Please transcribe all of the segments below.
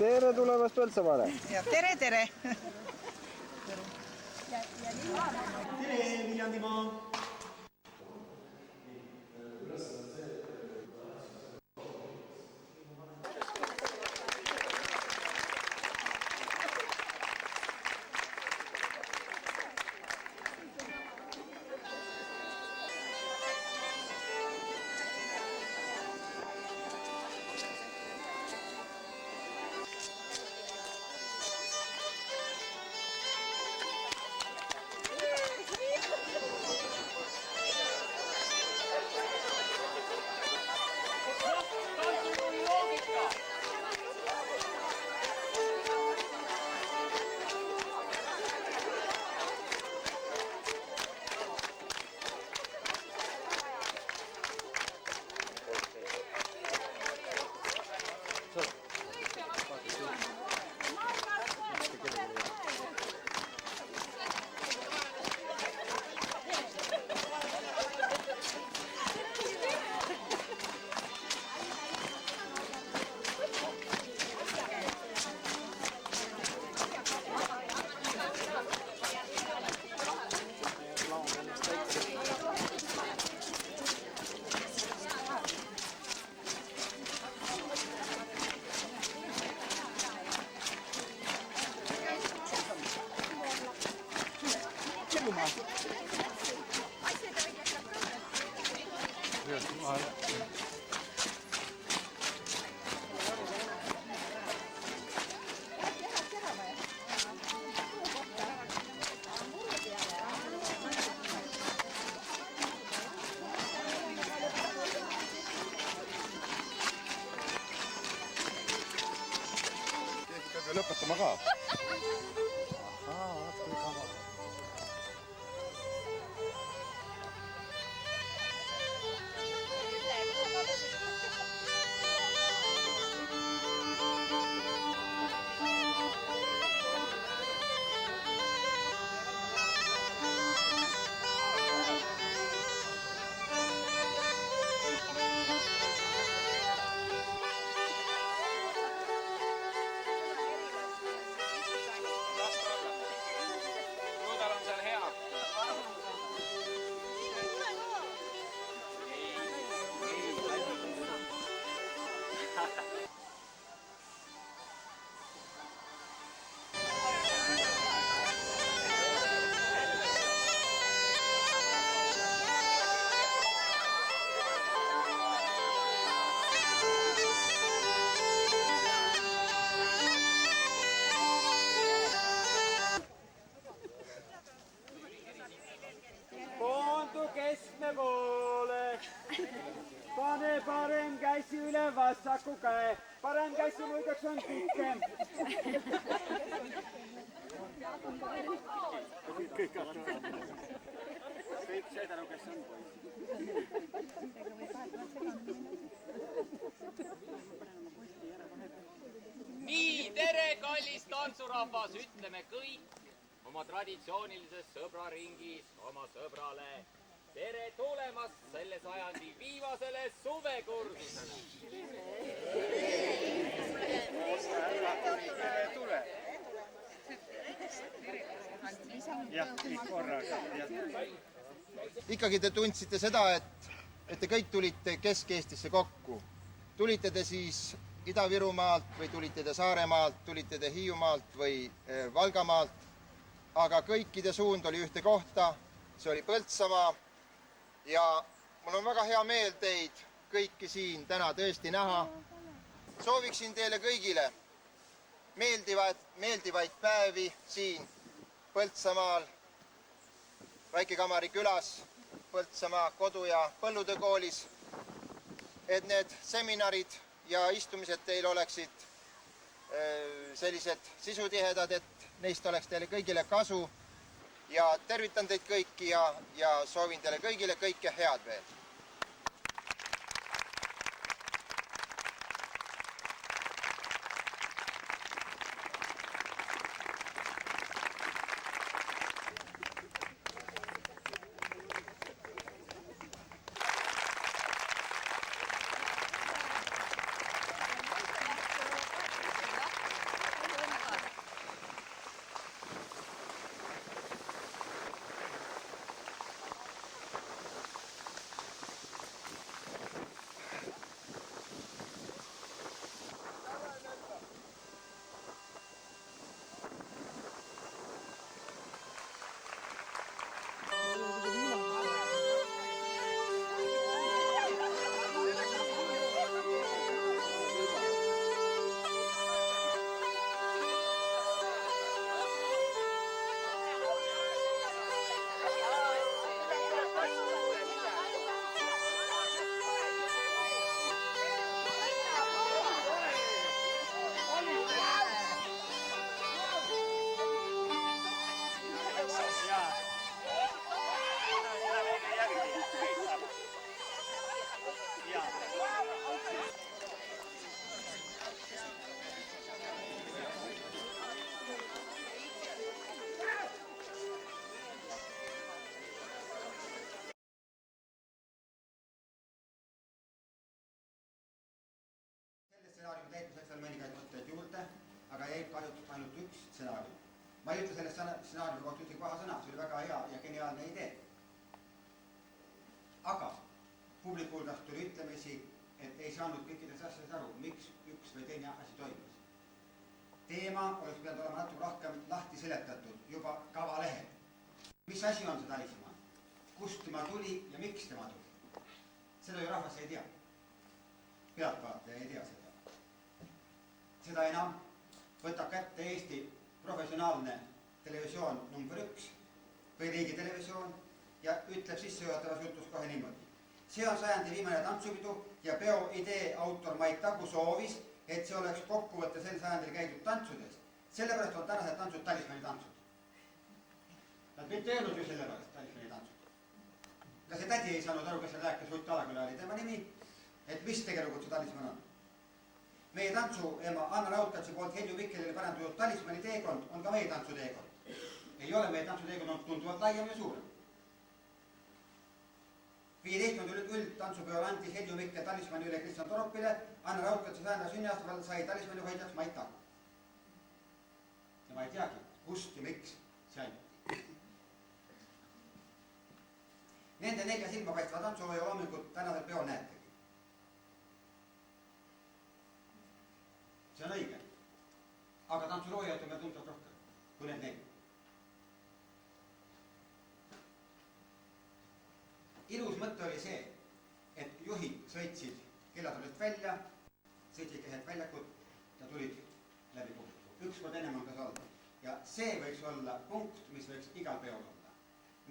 Tere tulemast Põltsamaale! Ja tere, tere! Tere, Viljandimaa! Lõpetama ka. Koondu keskme poole. Pane parem käsi üle vasaku käe. Parem käsi muideks on pikem. Kõik said aru, kes on Nii, tere, kallis tantsurahvas, ütleme kõik oma traditsioonilises sõbraringis oma sõbrale. Tere tulemast selle sajandi viimasele suvekursusele. Tere tule. Jah, kõik korraga. Ikkagi te tundsite seda, et te kõik tulite Kesk-Eestisse kokku. Tulite te siis Ida-Virumaalt või tulite te Saaremaalt, tulite te Hiiumaalt või Valgamaalt, aga kõikide suund oli ühte kohta, see oli Põltsamaa ja mul on väga hea meel teid kõiki siin täna tõesti näha. Sooviksin teile kõigile meeldivaid päevi siin Põltsamaal, Väike-Kamari külas, Põltsamaa kodu- ja põllutöökoolis, et need seminarid ja istumised teil oleksid sellised sisutihedad, et neist oleks teile kõigile kasu ja tervitan teid kõiki ja soovin teile kõigile kõike head veel. ma ei ütle sellest stsenaariumi kohta ühtegi paha sõna, see oli väga hea ja geniaalne idee. aga publiku hulgast tuli ütlemisi, et ei saanud kõikidest asjadest aru, miks üks või teine asi toimus. Teema oleks pidanud olema natuke rohkem lahti seletatud juba kavalehel. Mis asi on see talisman? Kust tema tuli ja miks tema tuli? Seda ju rahvas ei tea. Pealtvaataja ei tea seda. Seda enam võtab kätte Eesti professionaalne televisioon number 1 või riigitelevisioon ja ütleb sissejuhatavas jutus kohe niimoodi. See on sajandi viimane tantsupidu ja peo idee autor Mait Tagu soovis, et see oleks kokkuvõte sel sajandil käidud tantsudes. Sellepärast on tänased tantsud talismani tantsud. Nad mitte öelnud ju sellepärast talismani tantsud. Ka see tädi ei saanud aru, kes seal rääkis, Rutt Alaküla oli tema nimi, et mis tegelikult see talisman on. Meie tantsuema Anna Raudkatsi poolt Helju Mikkelile pärandatud talismani teekond on ka meie tantsuteekond. Ei ole meie tantsuteekond on tunduvalt laiem ja suurem. 15. üldtantsupeol andis Helju Mikkel talismani üle Kristjan Toropile, Anna Raudkatsi 100. sünniaastapäeval sai talismani hoidjaks Mait Tagu. Ja ma ei teagi, kust ja miks see ainult. Nende 4 silmapaistva tantsuhooja loomingut tänasel peol näetegi. See on õige. Aga tantsuloojaid on meil tunduvalt rohkem kui need 4. Ilus mõte oli see, et juhid sõitsid kellatulest välja, sõitsid keset väljakut ja tulid läbi publiku. Ükskord ennem on ka see olnud. Ja see võiks olla punkt, mis võiks igal peol olla.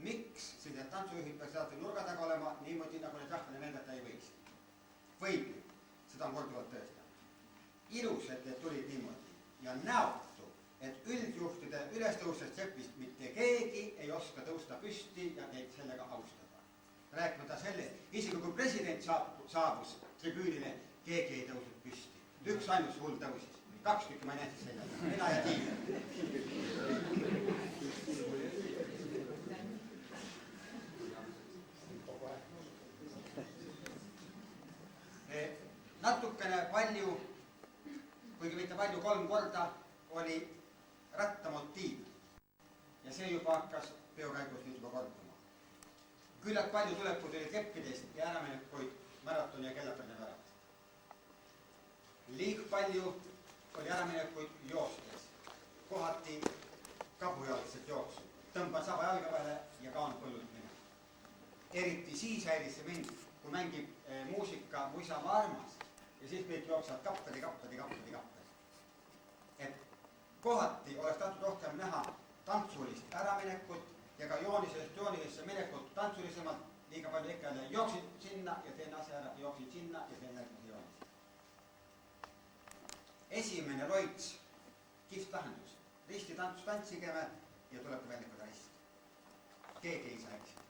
Miks sellised tantsujuhid peaks alati nurga taga olema niimoodi, nagu need rahvale näidata ei võiks? Võib, seda on korduvalt tõestanud. Ilus, et need tulid niimoodi ja näotu, et üldjuhtide ülestõusest sepist mitte keegi ei oska tõusta püsti ja neid sellega austada. Rääkimata sellest, isegi kui president saabus tribüünile, keegi ei tõusnud püsti. Üks ainus hull tõusis. 2 tükki ma ei nähtis sellega. Mina ja Tiiv. Natukene palju, kuigi mitte palju, 3 korda oli rattamotiiv. Ja see juba hakkas peokäigus nüüd juba korduma. Küllalt palju tulekud olid keppidest ja äraminekuid maratoni ja kellapärini väravast. Liig palju oli äraminekuid joostes. Kohati kabujalgset jooksu. Tõmban saba jalga vahele ja kaan põllult minna. Eriti siis häiris see mind, kui mängib muusika Mu isamaa armas ja siis kõik jooksavad kappadi. Et kohati oleks tahtnud rohkem näha tantsulist äraminekut ja ka joonisesse minekut tantsulisemalt, liiga palju ikka jooksid sinna ja teen asja ära, jooksid sinna ja teen järgmise joonis. Esimene loits, kihvt lahendus. Risti tantsigeme ja tuleb väljakuda rist. Keegi ei saa eksida.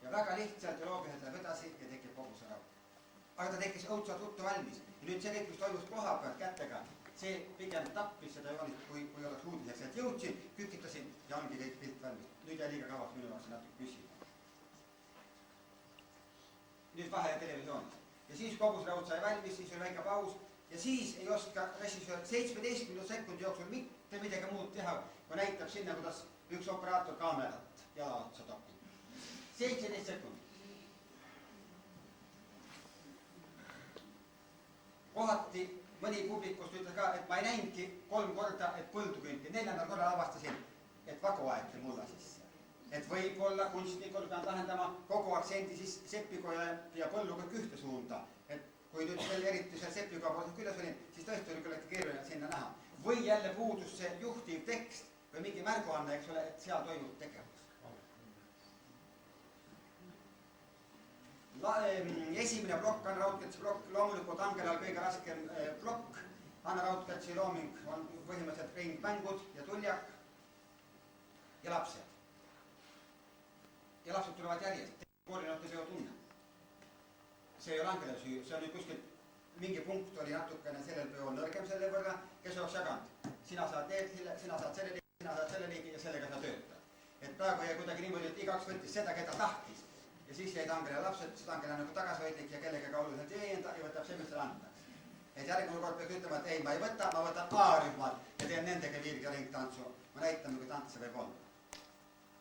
Ja väga lihtsalt ja loogiliselt läheb edasi ja tekib kogu see raud. Aga ta tekkis õudselt ruttu valmis. Ja nüüd see kõik, mis toimus koha pealt kättega, see pigem tappis seda joonist, kui oleks uudiseks, et jõudsin, kükitasin ja ongi kõik pilt valmis. Nüüd jäi liiga kavaks minu jaoks natuke püsima. Nüüd vahe televisioonis. Ja siis kogu see raud sai valmis, siis oli väike paus ja siis ei oska režissöör 17 sekundi jooksul mitte midagi muud teha, kui näitab sinna, kuidas üks operaator kaamerat jala otsa topib. 17 sekundit. Kohati mõni publikust ütles ka, et ma ei näinudki 3 korda, et põldu künti. 4. korral avastasin, et vagu aeti mulla sisse. Et võib-olla kunstnikul peab lahendama kogu aktsendi siis sepikoja ja põllu kõik ühte suunda. Et kui nüüd veel eriti seal sepikoja poolselt küljes olin, siis tõesti oli küll keeruline sinna näha. Või jälle puudus see juhtiv tekst või mingi märguanne, eks ole, et seal toimub tegevus. Esimene plokk, Anna Raudkatsi plokk, loomulikult Angelal kõige raskem plokk. Anna Raudkatsi looming on põhimõtteliselt ringmängud ja tuljak ja lapsed. Ja lapsed tulevad järjest, koorinote peo tunne. See ei ole Angelal süü, see on nüüd kuskil mingi punkt oli natukene sellel peol nõrgem selle võrra, kes oleks jaganud. Sina saad selle liigi ja sellega sa töötad. Et praegu jäi kuidagi niimoodi, et igaüks võttis seda, keda tahtis. Ja siis jäid Angela lapsed, seda Angela nagu tagasihoidlik ja kellega ka oluliselt ei enda ja võtab see, mis seal andaks. Et järgmine kord peaks ütlema, et ei, ma ei võta, ma võtan A-rühmad ja teen nendega viirg ja ringtantsu. ma näitan, kui tants see võib olla.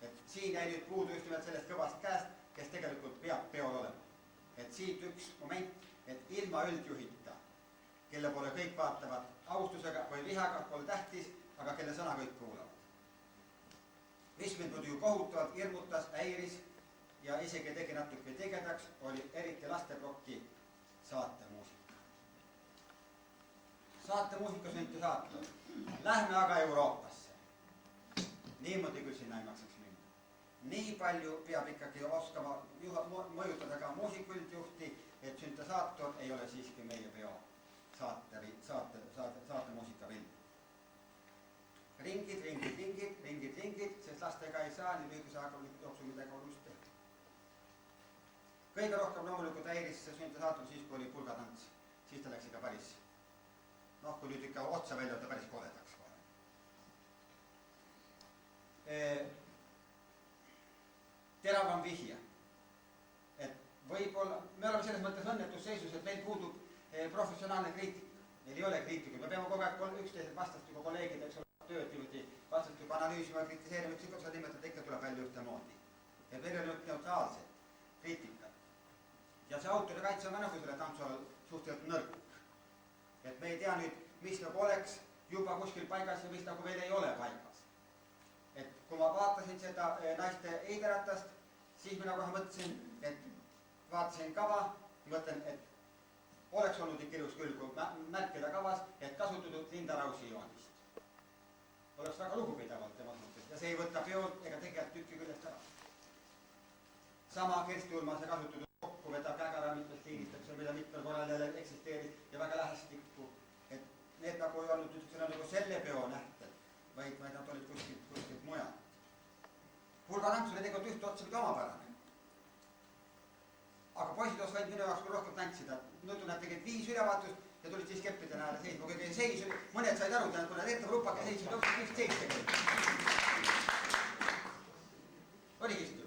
Et siin jäi nüüd puudu just nimelt sellest kõvast käest, kes tegelikult peab peol olema. Et siit üks moment, et ilma üldjuhita, kelle poole kõik vaatavad austusega või vihaga, pole tähtis, aga kelle sõna kõik kuulavad. Mis mind muidu ju kohutavalt hirmutas, häiris ja isegi tegi natuke tigedaks, oli eriti lasteplokki saatemuusika. Saatemuusika sünniti saatel. Lähme aga Euroopasse. Niimoodi küll sinna ei maksaks minna. Nii palju peab ikkagi oskama mõjutada ka muusikuüldjuhti, et süntesaator ei ole siiski meie peo saatemuusika vill. Ringid, sest lastega ei saa nii lühikese aega jooksul midagi olulist teha. Kõige rohkem loomulikult häiris see süntesaator siis, kui oli pulgatants. Siis ta läks ikka päris, kui nüüd ikka otsa välja võtta, päris koledaks kohe. Teravam vihje. Et võib-olla, me oleme selles mõttes õnnetusseisus, et meil puudub professionaalne kriitika. Meil ei ole kriitikud, me peame kogu aeg üksteised vastastikku kolleegid, eks ole, tööd niimoodi vastastikku analüüsima, kritiseerima, ükskõik seda nimetada, ikka tuleb välja ühtemoodi. Et meil on neutraalset kriitikat. Ja see autorikaitse on ka nagu selle tantsu all suhteliselt nõrk. Et me ei tea nüüd, mis nagu oleks juba kuskil paigas ja mis nagu veel ei ole paigas. Et kui ma vaatasin seda naiste eideratast, siis mina kohe mõtlesin, et vaatasin kava, mõtlen, et oleks olnud ikka ilus küll, kui märkida kavas, et kasutatud Linda Rausi joonist. Oleks väga lugupidavalt tema mõttes ja see ei võta peolt ega tegelikult tükki küljest ära. Sama Kersti Urmase kasutatud kokku võtab kägara mitmest liinist, mida mitmel korral jälle eksisteeris ja väga lähestikku. Et need nagu ei olnud nagu selle peo nähtel, vaid nad olid kuskilt mujal. Pulgatants oli tegelikult üht otsa mida omapärane. Aga poisid osvaid minu jaoks kui rohkem tantsida. Nüüd nad tegid 5 ülevaatust ja tulid siis keppide näele seisma. Kui seis oli, mõned said aru, kui nad ette lupake seis oli hoopis 5 seis tegelikult. Oligi istu.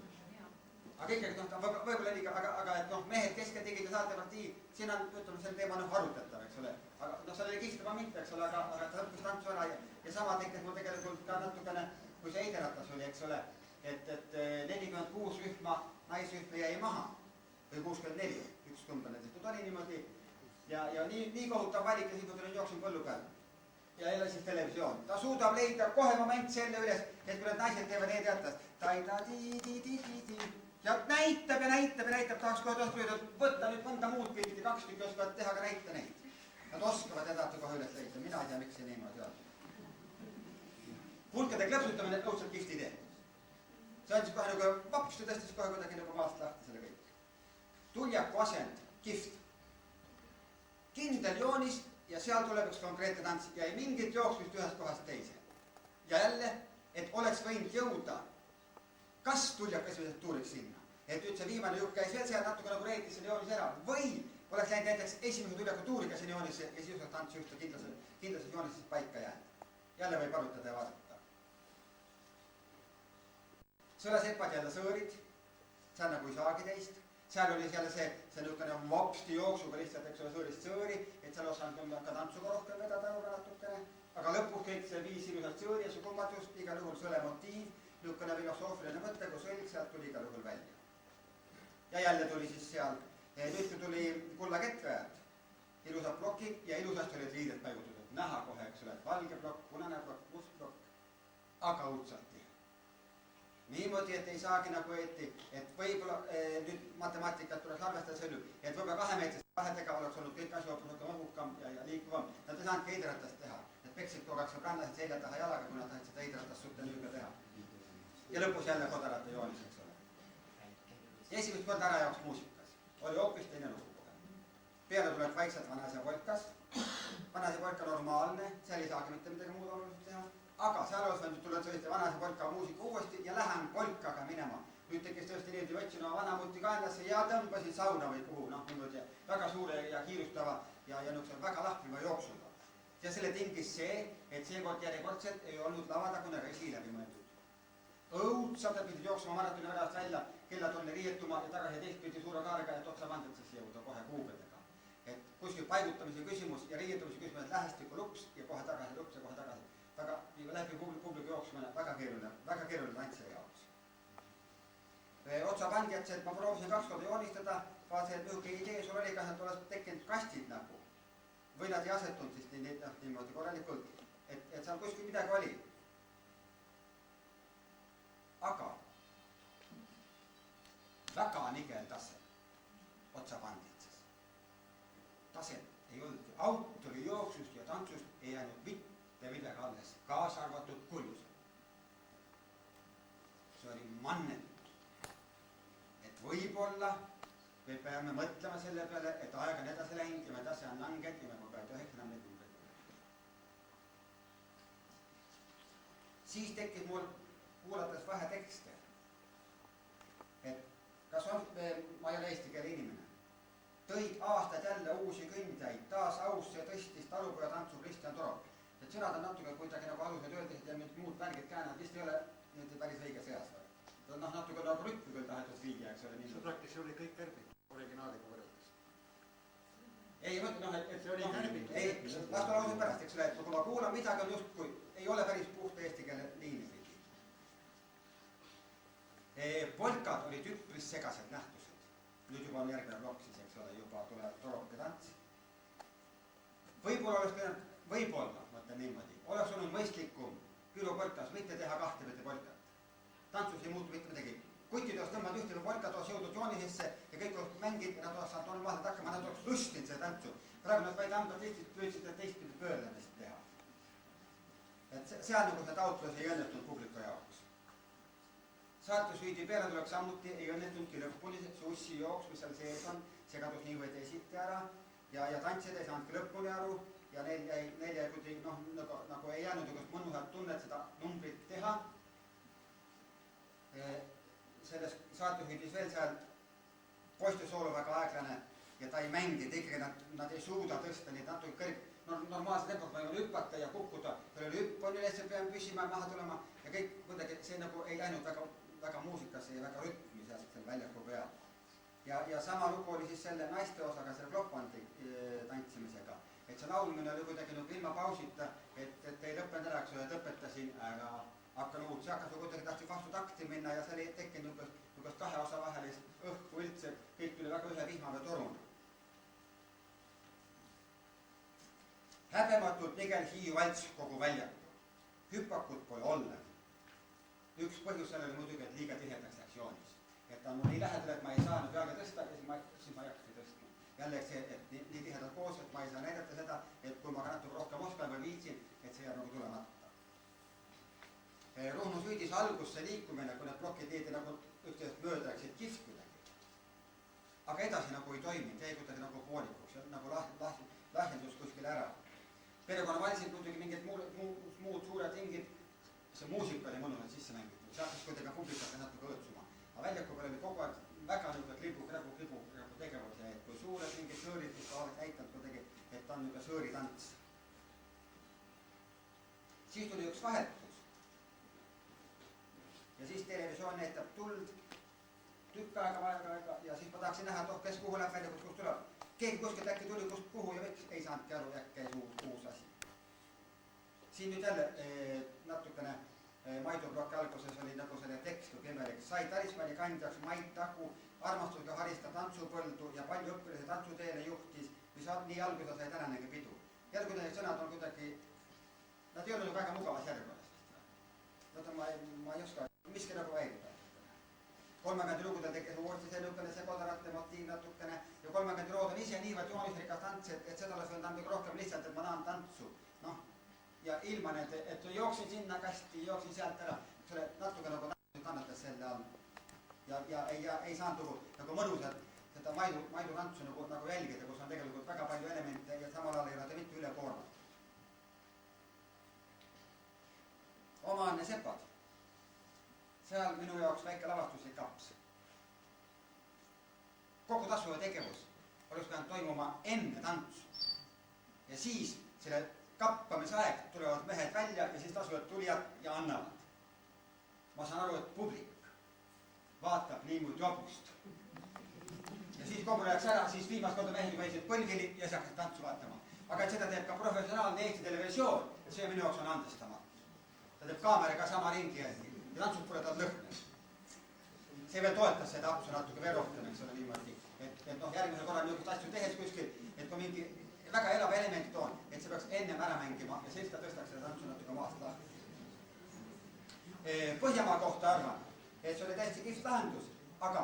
Aga ikkagi, võib-olla liiga, aga et mehed keskel tegid ja saatepartii, siin on, ütleme, selle teema arutatav, eks ole. Aga see oli kistama mitte, eks ole, aga ta õppis tantsu ära ja sama tekkis mul tegelikult ka natukene, kui see eideratas oli, eks ole, et 46 rühma naisrühma jäi maha. Või 64, üks kõmbane tehtud oli niimoodi ja nii kohutav valik ja siis ma tulin jooksin põllu peal ja jälle siis televisioon. Ta suudab leida kohe moment selle üles, et kui need naised teevad e-teatast ta-i-ta-di-di-di-di-di ja näitab, tahaks kohe tohtu öelda, võtta nüüd mõnda muud pildi, 2 tükki oskavad teha, aga näita neid. Nad oskavad ja tahate kohe üles leida, mina ei tea, miks see niimoodi on. Pulkade klõpsutamine õudselt kihvt idee. See andis kohe nagu vaps ja tõstis kohe kuidagi nagu maast lahti selle kõik. Tuljaku asend, kihvt. Kindel joonis ja seal tuleb üks konkreetne tants ja ei mingit jooksmist ühest kohast teise. Ja jälle, et oleks võinud jõuda, kas tuljak esimesed tuuriks sinna. Et nüüd see viimane juht käis veel seal natuke nagu reetis selle joonis ära. Või oleks läinud näiteks esimese tuljaku tuuriga sinna joonisse ja siis oleks tants juhtu kindlases joonises paika jäänud. Jälle võib arutada ja vaadata. Sõlasepad jälle sõõrid, seal nagu ei saagi teist. Seal oli jälle see niisugune vapsti jooksuga lihtsalt, eks ole, sõõrist sõõri, et seal osanud ka tantsuga rohkem vedada natukene. Aga lõpus kõik see 5 ilusat sõõri ja see kummatus, igal juhul sõle motiiv, niisugune filosoofiline mõte, kui sõlg sealt tuli igal juhul välja. Ja jälle tuli siis seal, nüüd kui tuli kulla ketvajad, ilusad plokid ja ilusasti olid liidet paigutatud. Näha kohe, eks ole, et valge plokk, punane plokk, must plokk, aga õudselt tihe. Niimoodi, et ei saagi nagu õieti, et võib-olla nüüd matemaatikat tuleks arvestada selle, et võib-olla 2 meetrist vahetega oleks olnud kõik asju hoopis õhukam ja liikuvam. Nad ei saanud ka eideratast teha, et peksid kogu aeg sõbrannased selja taha jalaga, kui nad tahtsid seda eideratast suhte nüüga teha. Ja lõpus jälle kodarate joonis, eks ole. Ja esimest korda ära jaoks muusikas. Oli hoopis teine lugu kohe. Peale tuleb vaikselt vanasja polkas. Vanasja polka normaalne, seal ei saagi mitte midagi muud oluliselt teha. Aga seal oleks võinud tulla tõesti vanase polka muusika uuesti ja lähen polkaga minema. Nüüd tekkis tõesti niimoodi, võtsin oma vanamuti kaenlasse ja tõmbasin sauna või kuhu, niimoodi väga suure ja kiirustava ja niisuguse väga lahmiva jooksuga. Ja selle tingis see, et seekord järjekordselt ei olnud lavadagune resi läbi mõeldud. Õudsad pidid jooksma maratoni värast välja, kellatonne riietuma ja tagasi teistpidi suure kaarega, et otsa vandetsesse jõuda kohe kuubedega. Et kuskil paigutamise küsimus ja riietumise küsimus, et lähestikku luks ja kohe tagasi luks ja kohe tagasi. väga, läbi publiku jooksmine, väga keeruline tantsija jaoks. Otsa pandi, et ma proovisin 2 korda joonistada, vaatasin, et niisugune idee sul oli, kas nad oleks tekkinud kastid nagu. Või nad ei asetunud siis niimoodi korralikult, et seal kuskil midagi oli. Aga väga nigel tase otsa panditses. Taset ei olnud, autori jooksust ja tantsust ei jäänud mitte midagi alles, kaasa arvatud kuljusel. See oli mannetud, et võib-olla me peame mõtlema selle peale, et aeg on edasi läinud ja me tase on langed ja me kogu aeg tohiks enam neid numbreid. Siis tekkis mul kuulates vahe tekste, et kas on, ma ei ole eesti keele inimene, tõid aastaid jälle uusi kõndjaid, taas ausse tõstis talupoja tantsu Kristjan Torop. Et sõnad on natuke kuidagi nagu alused öeldisid ja nüüd muud värgid käänad vist ei ole nüüd päris õige seas või? Natuke nagu rütmi küll tahetud viigi, eks ole. Sõbrakis oli kõik kärbid originaaliga võrreldes. Ei, mõtle, et see oli kärbid. Ei, las ta lause pärast, eks ole, et kui ma kuulan midagi on justkui, ei ole päris puht eesti keele liini pidi. Polkad olid üpris segased nähtused. Nüüd juba on järgmine blokk siis, eks ole, juba tuleb Toropi tants. Võib-olla oleks pidanud, võib-olla, mõtlen niimoodi, oleks olnud mõistlikum külupolkas mitte teha 2 mitte polkat. Tantsus ei muutu mitte midagi. Kutid oleks tõmmanud ühte või polkad oleks jõudnud joonisesse ja kõik oleks mängid ja nad oleks saanud normaalselt hakkama, nad oleks lustnud see tantsu. Praegu nad vaid hambad püüdsid teistpidi pöörlemist teha. Et seal nagu see taotlus ei õnnestunud publiku jaoks. Saatesüüdi peale tuleks sammuti ei õnnestunudki lõpuni see ussi jooks, mis seal sees on, see kadus nii või teisiti ära ja tantsijad ei saanudki lõpuni aru ja neil jäi kuidagi nagu ei jäänud niisugust mõnusat tunnet seda numbrit teha. Selles saatesüüdis veel seal poiste soolo väga aeglane ja ta ei mängi, ikkagi nad ei suuda tõsta neid natuke kõrg, normaalse tempot võivad hüppata ja kukkuda, tal oli hüpp, on üles, peame püsima ja maha tulema ja kõik kuidagi see nagu ei läinud väga muusikasse ja väga rütmi seal väljaku peal. Ja sama lugu oli siis selle naiste osaga, selle klopandi tantsimisega, et see laulmine oli kuidagi nagu ilma pausita, et ei lõppenud ära, eks ole, et lõpetasin ära hakkan uud, see hakkas kuidagi tahtsid vastu takti minna ja see oli tekkinud niisugust 2 osa vahelist õhku üldse, kõik tuli väga ühe vihma või toruna. Häbematult nigel Hiiu valts kogu väljaku. Hüpakut pole olla. Üks põhjus sellele muidugi, et liiga tihedaks läks joonis. Et ta on mul nii lähedal, et ma ei saa nüüd jalga tõsta ja siis ma ei hakkaski tõstma. Jällegi see, et nii tihedalt koos, et ma ei saa näidata seda, et kui ma natuke rohkem oskan või viitsin, et see jääb nagu tulemata. Ruhnu süüdis algus see liikumine, kui need plokid liidi nagu üksteisest mööda läksid kihv kuidagi. Aga edasi nagu ei toiminud, jäi kuidagi nagu poolikuks, nagu lahjendus kuskil ära. Perekonna valsid muidugi mingid muud suured ringid, see muusika oli mõnusalt sisse mängitud, see hakkas kuidagi publikat natuke õõtsuma. Aga väljaku peal oli kogu aeg väga kribu tegevus ja et kui suured mingid sõõrid, mis ta oleks näitanud kuidagi, et ta on niisugune sõõritants. Siis tuli üks vahetus. Ja siis televisioon näitab tuld, tükk aega ja siis ma tahaksin näha, et kes kuhu läheb väljakut, kust tuleb. Keegi kuskilt äkki tuli kust kuhu ja ei saanudki aru, äkki käis uus asi. Siin nüüd jälle natukene Maidu ploki alguses oli nagu selle tekst kui pimelik. Sai Tarismani kandjaks Mait Taku, armastusega haristab tantsupõldu ja palju õppilise tantsuteele juhtis, mis nii alguse sai tänanegi pidu. Jälle kuidagi sõnad on kuidagi, nad ei olnud väga mugavas järjekorras. Ma ei oska, miski nagu häirida. 30 lugudel tekkis uuesti see niisugune see kodaratne motiiv natukene ja 30 lood on ise niivõrd joonisrikas tants, et seda oleks veel natuke rohkem lihtsalt, et ma tahan tantsu. Ja ilma need, et jooksin sinna kasti, jooksin sealt ära, natuke nagu kannatas selle all. Ja ei saanud nagu mõnusalt seda Maidu tantsu nagu jälgida, kus on tegelikult väga palju elemente ja samal ajal ei ole ta mitte üle koormat. Omaanne sepad. Seal minu jaoks väike lavastuslik kaps. Kogu tasuva tegevus oleks pidanud toimuma enne tantsu. Ja siis selle kappamise aeg tulevad mehed välja ja siis tasuvad tulijad ja annavad. Ma saan aru, et publik vaatab niimoodi jobust. Ja siis kogu läheks ära, siis viimast korda mehed juba esivad põlgili ja siis hakkas tantsu vaatama. Aga et seda teeb ka professionaalne Eesti televisioon, see minu jaoks on andestamatu. ta teeb kaameraga sama ringi järgi ja tantsud pole tal lõhne. See veel toetas seda apsu natuke veel rohkem, eks ole niimoodi. Et noh, järgmisel korral niisugust asju tehes kuskil, et kui mingi väga elav element on, et see peaks ennem ära mängima ja siis ta tõstaks seda tantsu natuke maast lahti. Põhjamaa kohta arvan, et see oli täiesti kihvt lahendus, aga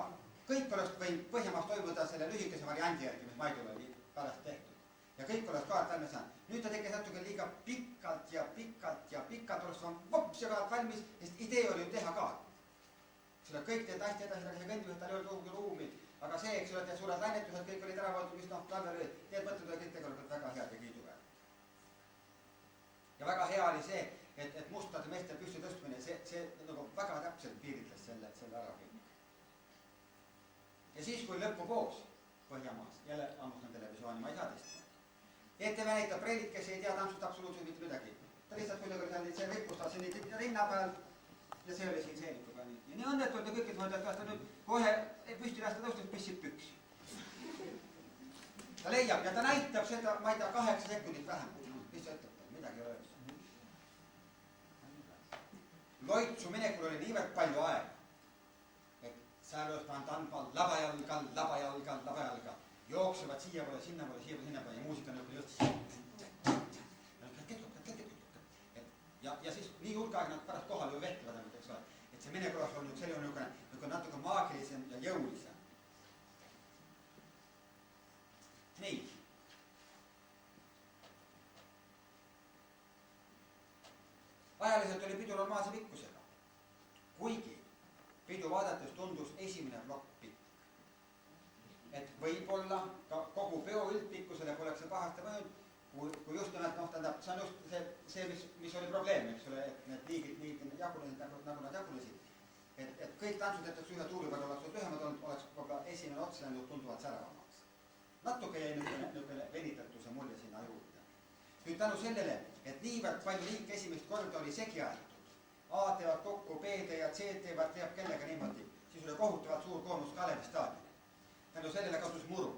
kõik oleks võinud Põhjamaas toimuda selle lühikese variandi järgi, mis Maidul oli pärast tehtud. Ja kõik oleks kaart valmis saanud. Nüüd ta tekkis natuke liiga pikalt ja oleks vaan vops ja kaart valmis, sest idee oli ju teha kaart. Selle kõik teed hästi edasi, aga see kõndused tal ei olnud kuhugi ruumi, aga see, eks ole, et suured lainetused, kõik olid ära võetud, mis noh, talvel olid, need mõtted olid kõik tegelikult väga head ja kiiduväärd. Ja väga hea oli see, et mustade meeste püsti tõstmine, see nagu väga täpselt piiritles selle ära kõik. Ja siis, kui lõpupoos Põhjamaas, jälle ammustan televisiooni, ma ei saa teist. ETV näitab Breilit, kes ei tea tantsust absoluutselt mitte midagi. Ta lihtsalt kuidagi oli see ripustas siin rinna peal ja see oli siin seelikuga nii. Ja nii õnnetult ja kõik, et mõelda, et kas ta nüüd kohe püsti lasta tõustab, pissib püksi. Ta leiab ja ta näitab seda, ma ei tea, 8 sekundit vähemalt. Mis sa ütleb, midagi ei ole öelnud. Loitsu minekul oli niivõrd palju aega, et säälööstaan tandval labajalgal, jooksevad siiapoole, sinnapoole ja muusika on just ja siis nii hulk aeg nad pärast kohal ju vehtivad, eks ole, et see minek oleks olnud selline natuke maagilisem ja jõulisem. Nii. Ajaliselt oli pidu normaalse pikkusega, kuigi pidu vaadates tundus esimene plokk pikk. Et võib-olla ka kogu peo üldpikkusele poleks see pahasti mõjud, kui just nimelt, noh, tähendab, see on just see mis oli probleem, eks ole, et need liigid jagunesid, nagu nad jagunesid. Et kõik tantsud, et ühe tuuri peal oleks lühemad olnud, oleks võib-olla esimene ots läinud tunduvalt säravamaks. Natuke jäi nüüd venitatuse mulje sinna juurde. Nüüd tänu sellele, et niivõrd palju liike esimest korda oli segi aetud, A teevad kokku, B ja C teevad, teab kellega niimoodi, siis oli kohutavalt suur koormus Kalevi staadionil. Tänu sellele kadus muru.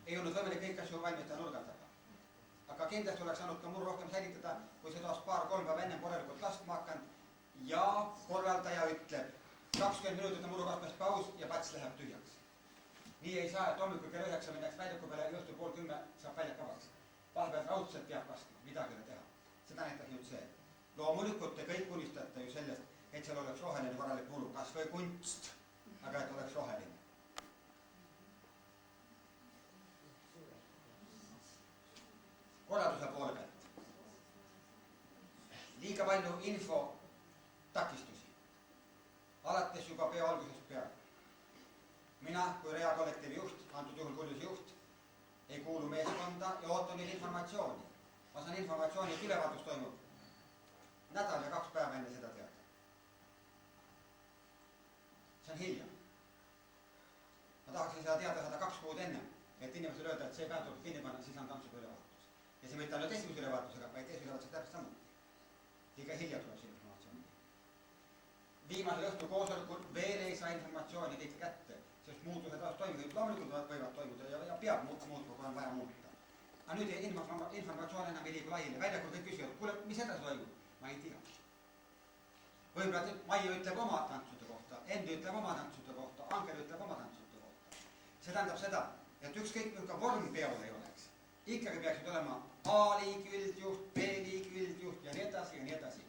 Ei olnud võimalik kõik asju valmistada nurga taga. Aga kindlasti oleks saanud ka muru rohkem säilitada, kui see toas 2-3 päeva ennem korralikult laskma hakanud ja korraldaja ütleb 20 minutit on muru kasvamist paus ja pats läheb tühjaks. Nii ei saa, et hommikul kell 9 minnaks väljaku peale ja õhtul 9:30 saab väljak vabaks. Vahepeal raudselt peab vastu, midagi ei teha. Seda näitas nüüd see. Loomulikult te kõik unistate ju sellest, et seal oleks roheline korralik muru, kas või kunst, aga et oleks roheline. Korralduse poole pealt. Liiga palju info takistusi. Alates juba peo algusest peale. Mina kui Rea kollektiivi juht, antud juhul Kuljuse juht, ei kuulu meeskonda ja ootan nüüd informatsiooni. Ma saan informatsiooni, et ülevaatus toimub nädal ja 2 päeva enne seda teada. See on hilja. Ma tahaksin seda teada saada 2 kuud enne, et inimesel öelda, et see päev tuleb kinni panna, siis on tantsuga ülevaatus. Ja see mitte ainult esimese ülevaatusega, vaid teise ülevaatusega täpselt samuti. Liiga hilja tuleb see informatsiooni. Viimasel õhtul koosolekul veel ei saa informatsiooni kõik kätte, sest muutused taas toimuvad, loomulikult võivad toimuda ja peab muutma, kui on vaja muuta. Aga nüüd informatsioon enam ei liigu laiali, väljakul kõik küsivad, kuule, mis edasi toimub? Ma ei tea. Võib-olla Maie ütleb oma tantsude kohta, Endi ütleb oma tantsude kohta, Anker ütleb oma tantsude kohta. See tähendab seda, et ükskõik milline vorm peol ei oleks. Ikkagi peaksid olema A-liigi üldjuht, B-liigi üldjuht ja nii edasi ja nii edasi.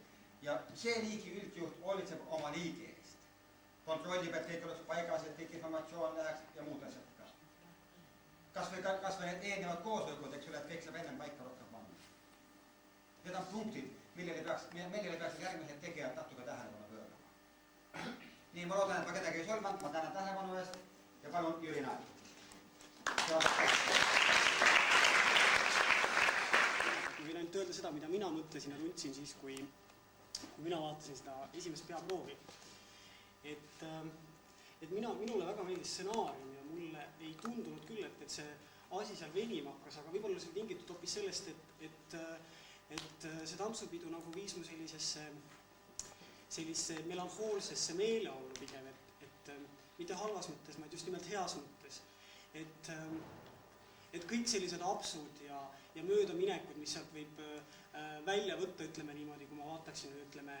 Ja see liigi üldjuht hoolitseb oma liigi eest. Kontrollib, et kõik oleks paigas, et kõik informatsioon läheks ja muud asjad ka. Kas või need eelnevad koosolekud, eks ole, et kõik saab ennem paika rohkem panna. Need on punktid, millele peaks järgmised tegijad natuke tähelepanu pöörama. Nii, ma loodan, et ma kedagi ei solvanud, ma tänan tähelepanu eest ja palun Jüri Nael. Ma võin ainult öelda seda, mida mina mõtlesin ja tundsin siis, kui mina vaatasin seda esimest peaproovi. Et minule väga meeldis stsenaarium ja mulle ei tundunud küll, et see asi seal venima hakkas, aga võib-olla see tingitud hoopis sellest, et see tantsupidu nagu viis mu sellisesse melanhoolsesse meeleolu pigem, et mitte halvas mõttes, vaid just nimelt heas mõttes. Et kõik sellised apsud ja möödaminekud, mis sealt võib välja võtta, ütleme niimoodi, kui ma vaataksin, ütleme,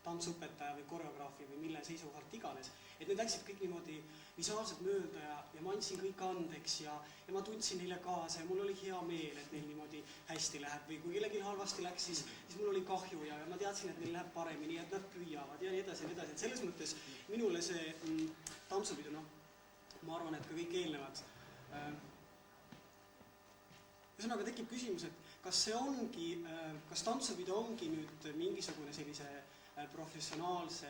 tantsuõpetaja või koreograafi või mille seisukohalt iganes, et need läksid kõik niimoodi visuaalselt mööda ja ma andsin kõik andeks ja ma tundsin neile kaasa ja mul oli hea meel, et neil niimoodi hästi läheb või kui kellelgi halvasti läks, siis mul oli kahju ja ma teadsin, et neil läheb paremini, et nad püüavad ja nii edasi ja nii edasi, et selles mõttes minule see tantsupidu, noh, ma arvan, et ka kõik eelnevad. Ühesõnaga tekib küsimus, et kas see ongi, kas tantsupidu ongi nüüd mingisugune sellise professionaalse,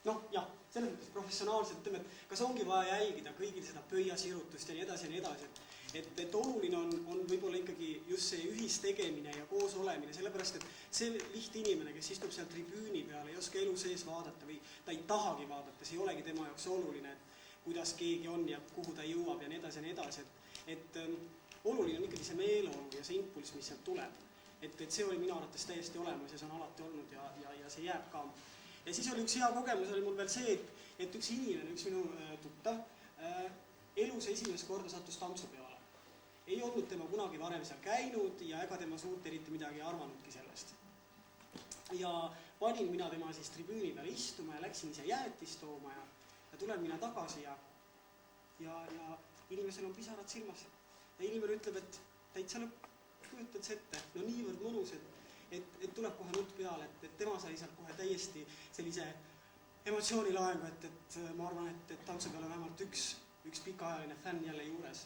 noh jah, selles mõttes professionaalselt, ütleme, et kas ongi vaja jälgida kõigil seda pöiasirutust ja nii edasi ja nii edasi, et oluline on võib-olla ikkagi just see ühistegemine ja koos olemine, sellepärast, et see lihtne inimene, kes istub seal tribüüni peal, ei oska elu sees vaadata või ta ei tahagi vaadata, see ei olegi tema jaoks oluline, et kuidas keegi on ja kuhu ta jõuab ja nii edasi, et oluline on ikkagi see meeleolu ja see impulss, mis sealt tuleb. Et see oli minu arvates täiesti olemas ja see on alati olnud ja see jääb ka. Ja siis oli üks hea kogemus, oli mul veel see, et üks inimene, üks minu tuttav, elus esimest korda sattus tantsu peale. Ei olnud tema kunagi varem seal käinud ja ega tema suurt eriti midagi arvanudki sellest. Ja panin mina tema siis tribüüni peale istuma ja läksin ise jäätist tooma ja tulen mina tagasi ja inimesel on pisarad silmas. Ja inimene ütleb, et täitsa lõpp. Kujutad see ette, no niivõrd mõnus, et tuleb kohe nutt peale, et tema sai sealt kohe täiesti sellise emotsioonilaengu, et ma arvan, et tantsu peal on vähemalt üks pikaajaline fänn jälle juures.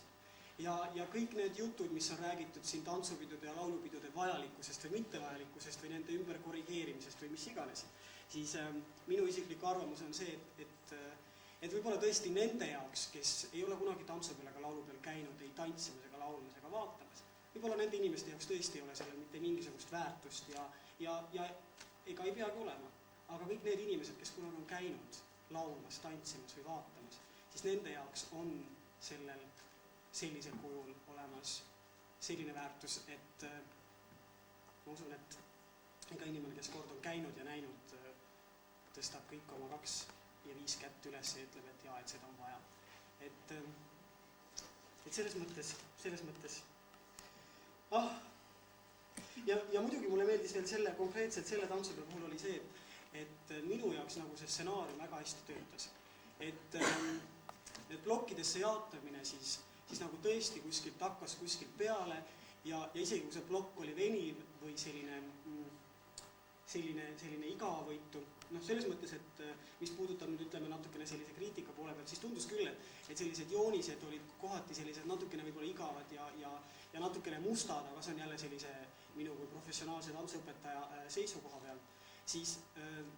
Ja kõik need jutud, mis on räägitud siin tantsupidude ja laulupidude vajalikkusest või mittevajalikkusest või nende ümber korrigeerimisest või mis iganes, siis minu isiklik arvamus on see, et võib-olla tõesti nende jaoks, kes ei ole kunagi tantsu peal ega laulu peal käinud, ei tantsimas ega laulmas ega vaatamas, võib-olla nende inimeste jaoks tõesti ei ole sellel mitte mingisugust väärtust ja ega ei peagi olema. Aga kõik need inimesed, kes kunagi on käinud laulmas, tantsimas või vaatamas, siis nende jaoks on sellel sellisel kujul olemas selline väärtus, et ma usun, et iga inimene, kes kord on käinud ja näinud, tõstab kõik oma 2 ja 5 kätt üles ja ütleb, et jaa, et seda on vaja. Et selles mõttes ja muidugi mulle meeldis veel konkreetselt selle tantsupeo puhul oli see, et minu jaoks nagu see stsenaarium väga hästi töötas. Et plokkidesse jaotamine siis nagu tõesti kuskilt hakkas kuskilt peale ja isegi kui see plokk oli veniv või selline igavõitu, noh selles mõttes, et mis puudutab nüüd ütleme natukene sellise kriitika poole pealt, siis tundus küll, et sellised joonised olid kohati sellised natukene võib-olla igavad ja natukene mustad, aga see on jälle sellise minu kui professionaalse tantsuõpetaja seisukoha peal, siis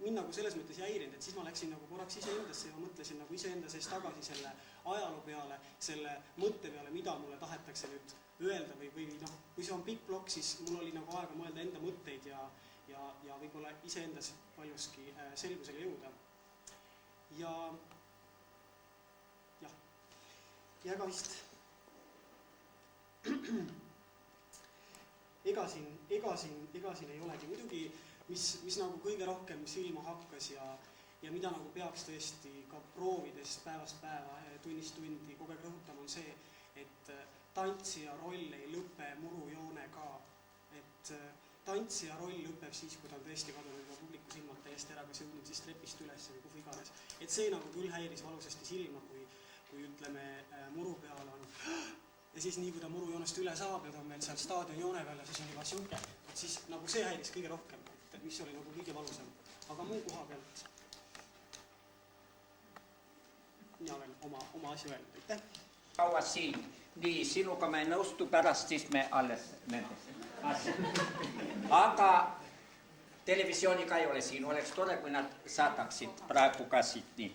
mind nagu selles mõttes ei häirinud, et siis ma läksin nagu korraks iseendasse ja mõtlesin nagu iseenda sees tagasi selle ajaloo peale, selle mõtte peale, mida mulle tahetakse nüüd öelda või noh, kui see on pikk plokk, siis mul oli nagu aega mõelda enda mõtteid ja võib-olla iseendas paljuski selgusele jõuda. Ja ka vist ega siin ei olegi. Muidugi, mis nagu kõige rohkem silma hakkas ja mida nagu peaks tõesti ka proovides päevast päeva, tunnist tundi kogu aeg rõhutama on see, et tantsija roll ei lõpe murujoonega. Et tantsija roll lõpeb siis, kui ta on tõesti kadunud juba publiku silmalt täiesti ära, kas jõudnud siis trepist üles või kuhu iganes. Et see nagu küll häiris valusasti silma, kui ütleme muru peal on ja siis nii, kui ta murujoonest üle saab ja ta on meil seal staadion joone peal ja siis on juba siuke. Et siis nagu see häiris kõige rohkem, mis oli nagu kõige valusam. Aga muu koha pealt mina olen oma asju öelnud, aitäh. Kaua siin, nii sinuga ma ei nõustu, pärast siis me alles nendes asjad. Aga televisiooniga ei ole siin, oleks tore, kui nad saadaksid praegu ka siit nii.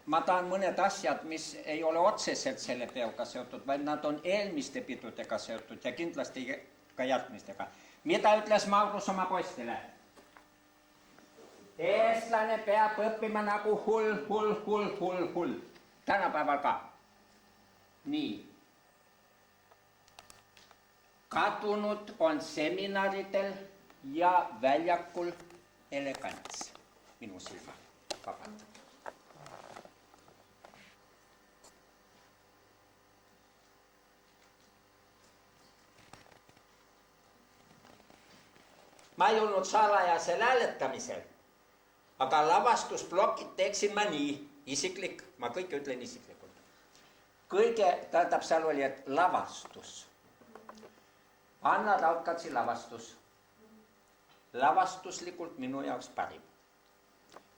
Ma tahan mõned asjad, mis ei ole otseselt selle peoga seotud, vaid nad on eelmiste pidudega seotud ja kindlasti ka järgmistega. Mida ütles Maurus oma poistele? Eestlane peab õppima nagu hull. Tänapäeval ka. Nii. Kadunud on seminaridel ja väljakul elegants. Minu silma. Vabandab. ma ei olnud salajasel hääletamisel, aga lavastusplokid teeksin ma nii, isiklik, ma kõike ütlen isiklikult. Tähendab, seal oli, et lavastus. Anna Raudkatsi lavastus. Lavastuslikult minu jaoks parim.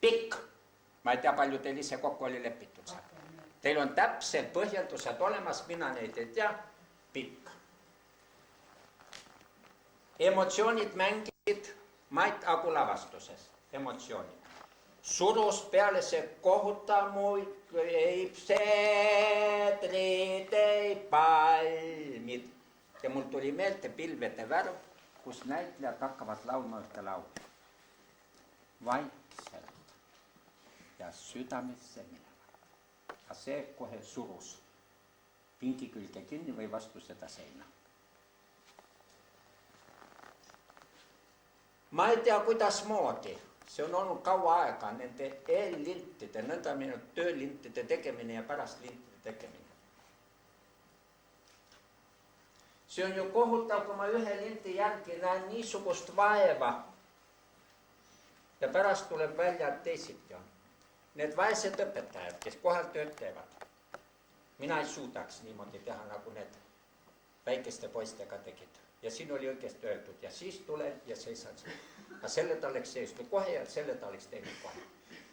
Pikk. Ma ei tea, palju teil ise kokku oli lepitud seal. Teil on täpselt põhjendused olemas, mina neid ei tea. Pikk. Emotsioonid mängisid Mait Agu lavastuses. Emotsioonid. Surus peale see kohutav muid, ei seetrid, ei palmid. Ja mul tuli meelde pilvede värv, kus näitlejad hakkavad laulma ühte laulu. Vaikselt ja südamesse minema. Aga see kohe surus pingi külge kinni või vastu seda seina. Ma ei tea, kuidas moodi. See on olnud kaua aega nende eellintide, nõnda minu töölintide tegemine ja pärast lintide tegemine. See on ju kohutav, kui ma ühe linti järgi näen niisugust vaeva ja pärast tuleb välja, et teisiti on. Need vaesed õpetajad, kes kohal tööd teevad, mina ei suudaks niimoodi teha, nagu need väikeste poistega tegid. Ja siin oli õigesti öeldud ja siis tulen ja seisan siin. Aga selle ta oleks seisnud kohe ja selle ta oleks teinud kohe.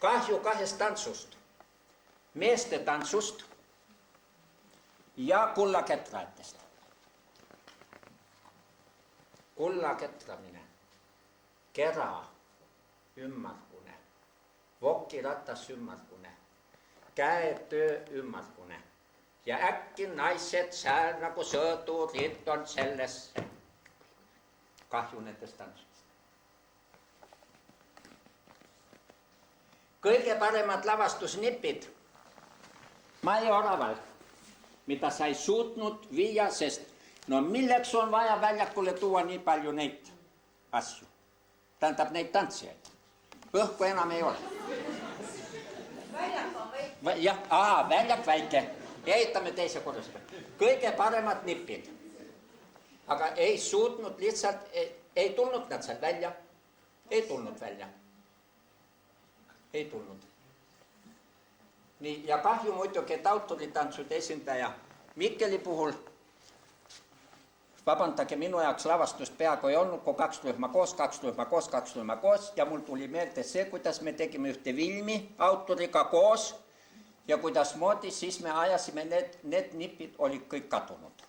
Kahju kahest tantsust, meeste tantsust ja kullaketraatest. Kullaketramine, kera, ümmargune, vokiratas ümmargune, käetöö ümmargune ja äkki naised seal nagu sõdurid on selles. Kahju nendest tantsust. Kõige paremad lavastusnipid Mai Oraval, mida sa ei suutnud viia, sest no milleks on vaja väljakule tuua nii palju neid asju? Tähendab neid tantsijaid. Õhku enam ei ole. Väljak on väike. Jah, väljak väike. Ehitame teise korrusega. Kõige paremad nipid. Aga ei suutnud lihtsalt, ei tulnud nad seal välja. Ei tulnud välja. Ei tulnud. Nii, ja kahju muidugi, et autoritantsude esindaja Mikkeli puhul, vabandage, minu jaoks lavastust peaaegu ei olnud, kui kaks rühma koos ja mul tuli meelde see, kuidas me tegime ühte filmi autoriga koos ja kuidas moodi, siis me ajasime need nipid olid kõik kadunud.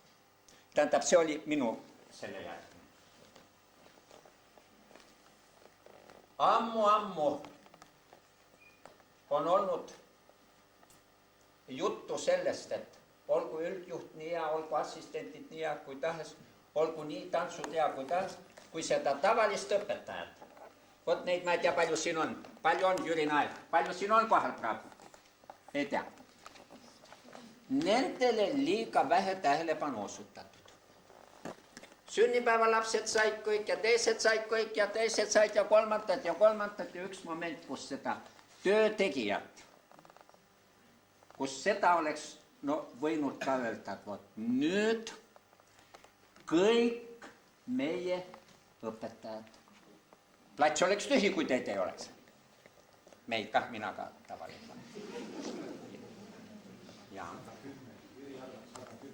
Tähendab, see oli minu selle järgi. Ammu on olnud juttu sellest, et olgu üldjuht nii hea, olgu assistentid nii hea kui tahes, olgu nii tantsud hea kui tahes, kui seda tavalist õpetajat. Vot neid ma ei tea, palju siin on. Palju on, Jüri Naev? Palju siin on kohal praegu? Ei tea. Nendele liiga vähe tähelepanu osutatud. Sünnipäevalapsed said kõik ja teised said kõik ja teised said ja kolmandad ja üks moment, kus seda töötegijat, kus seda oleks võinud ka öelda, et vot nüüd kõik meie õpetajad. Plats oleks tühi, kui teid ei oleks. Meid kah, mina ka tavaliselt. Ja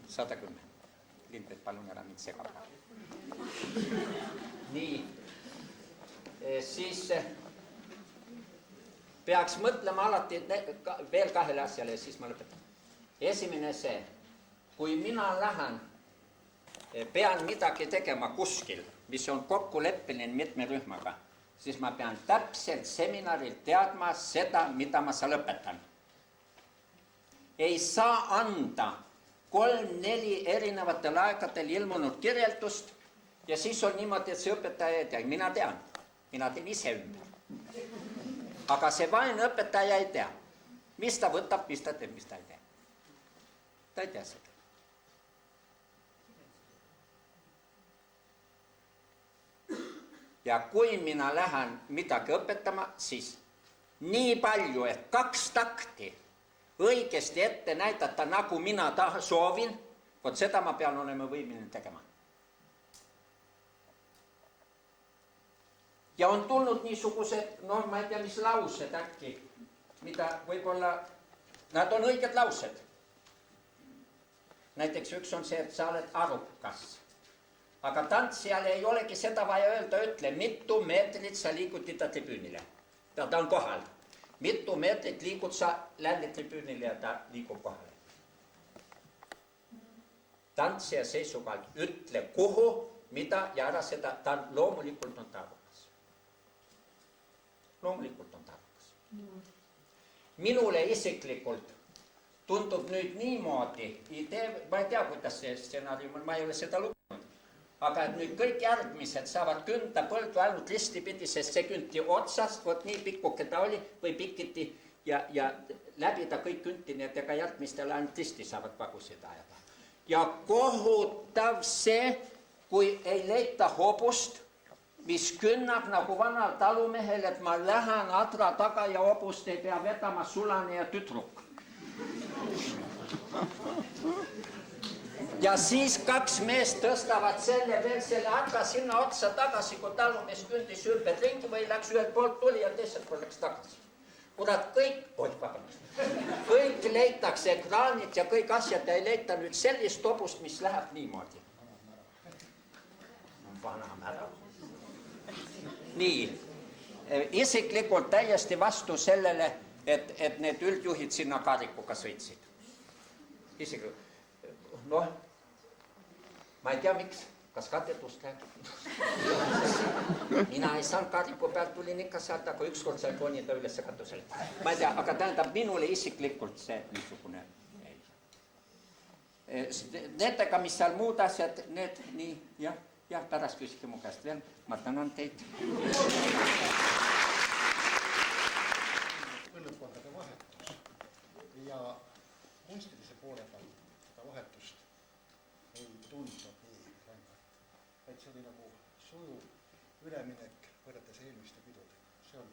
110. Lindbet, palun ära mind segab. Nii, siis peaks mõtlema alati veel kahele asjale ja siis ma lõpetan. Esimene see, kui mina lähen, pean midagi tegema kuskil, mis on kokkuleppeline mitme rühmaga, siis ma pean täpselt seminaril teadma seda, mida ma seal õpetan. Ei saa anda 3-4 erinevatel aegadel ilmunud kirjeldust ja siis on niimoodi, et see õpetaja ei tea. Mina tean ise ümber. Aga see vaene õpetaja ei tea, mis ta võtab, mis ta teeb, mis ta ei tea. Ta ei tea seda. Ja kui mina lähen midagi õpetama, siis nii palju, et 2 takti õigesti ette näidata, nagu mina soovin, vot seda ma pean olema võimeline tegema. Ja on tulnud niisugused, noh, ma ei tea, mis laused äkki, mida võib-olla, nad on õiged laused. Näiteks üks on see, et sa oled arukas. Aga tantsijal ei olegi seda vaja öelda, ütle, mitu meetrit sa liigud ida tribüünile. Ta on kohal. Mitu meetrit liigud sa läände tribüünile ja ta liigub kohale. Tantsija seisukohalt ütle kuhu, mida ja ära seda, ta loomulikult on tarukas. Loomulikult on tarukas. Minule isiklikult tundub nüüd niimoodi, ma ei tea, kuidas see stsenaarium on, ma ei ole seda lugenud, aga et nüüd kõik järgmised saavad künda põldu ainult ristipidi, sest see künti otsast, vot nii pikkuke ta oli või pikiti ja läbida kõik künti, nii et ega järgmistel ainult risti saavad pagusid ajada. Ja kohutav see, kui ei leita hobust, mis künnab nagu vanal talumehel, et ma lähen adra taga ja hobust ei pea vedama sulane ja tüdruk. Ja siis kaks meest tõstavad selle veel selle adra sinna otsa tagasi, kui talumees kündis ümber ringi või läks ühelt poolt tuli ja teiselt poolt läks tagasi. Kurat, kõik leitakse ekraanid ja kõik asjad ei leita nüüd sellist hobust, mis läheb niimoodi. Vanam ära. Nii, isiklikult täiesti vastu sellele, et need üldjuhid sinna karikuga sõitsid. Isiklikult. Noh, ma ei tea, miks, kas kadedust räägib. Mina ei saanud kariku pealt, tulin ikka sealt, aga ükskord sai konida üles katusele. Ma ei tea, aga tähendab minule isiklikult see niisugune. Nendega, mis seal muud asjad, need nii, jah, pärast küsige mu käest veel. Ma tänan teid. Põlvkondade vahetus ja kunstilise poole pealt seda vahetust ei tundnud nii rängalt. Et see oli nagu sujuv üleminek võrreldes eelmiste pidudega. See on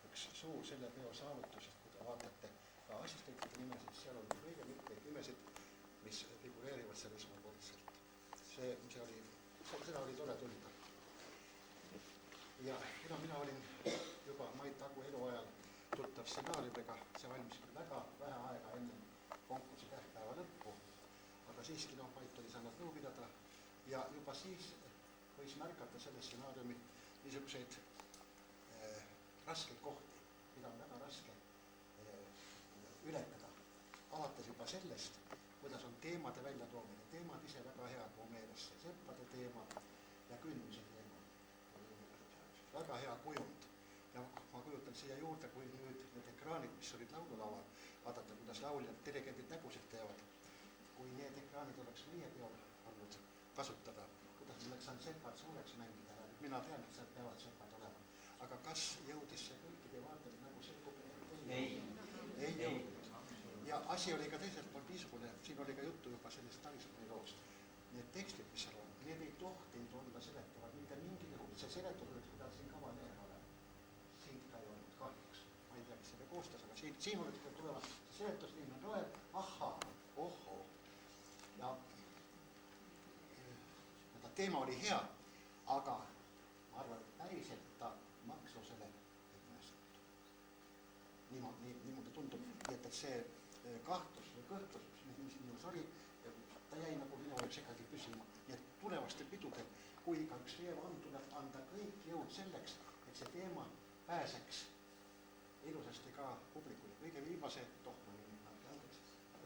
üks suur selle peo saavutus, et kui te vaatate ka assistentide nimesid, seal on kõige mitmeid nimesid, mis figureerivad selles omapordselt. Seda oli tore tunda. Ja mina olin juba Mait Agu eluajal tuttav stsenaariumiga, see valmis väga vähe aega enne konkursi tähtpäeva lõppu, aga siiski Mait oli saanud nõu pidada ja juba siis võis märgata selle stsenaariumi niisuguseid raskeid kohti, mida on väga raske ületada. Alates juba sellest, kuidas on teemade väljatoomine, teemad ise väga head mu meelest, seppade teema ja kündmise teema. Väga hea kujund ja ma kujutan siia juurde, kui nüüd need ekraanid, mis olid laululaual, vaadata, kuidas lauljad, dirigendid nägusid teevad. Kui need ekraanid oleks meie peol olnud kasutada, kuidas me oleks saanud sepad suureks mängida. Mina tean, et seal peavad sepad olema. Aga kas jõudis see kõikide vaatamine nagu selgub? Ei jõudnud. Ja asi oli ka teiselt poolt niisugune, siin oli ka juttu juba sellest Tarisoni loost. Need tekstid, mis seal on, need ei tohtinud olla seletavad, mitte mingi juhul. See seletus oleks pidanud siin kavaneer olema. Siin ta ei olnud kahjuks. Ma ei tea, kes selle koostas, aga siin oleks pidanud tulema seletus, nii on loeb, ohoo. Ja teema oli hea, aga ma arvan, et päriselt ta maksusele ei pääsenud. Niimoodi tundub, et see kahtlus või kõhtlus, mis minus oli, ta jäi nagu minu jaoks ikkagi püsima. Nii et tulevaste pidudel, kui iga üks veel on, tuleb anda kõik jõud selleks, et see teema pääseks ilusasti ka publikule. Kõige viimase Tohmani, aga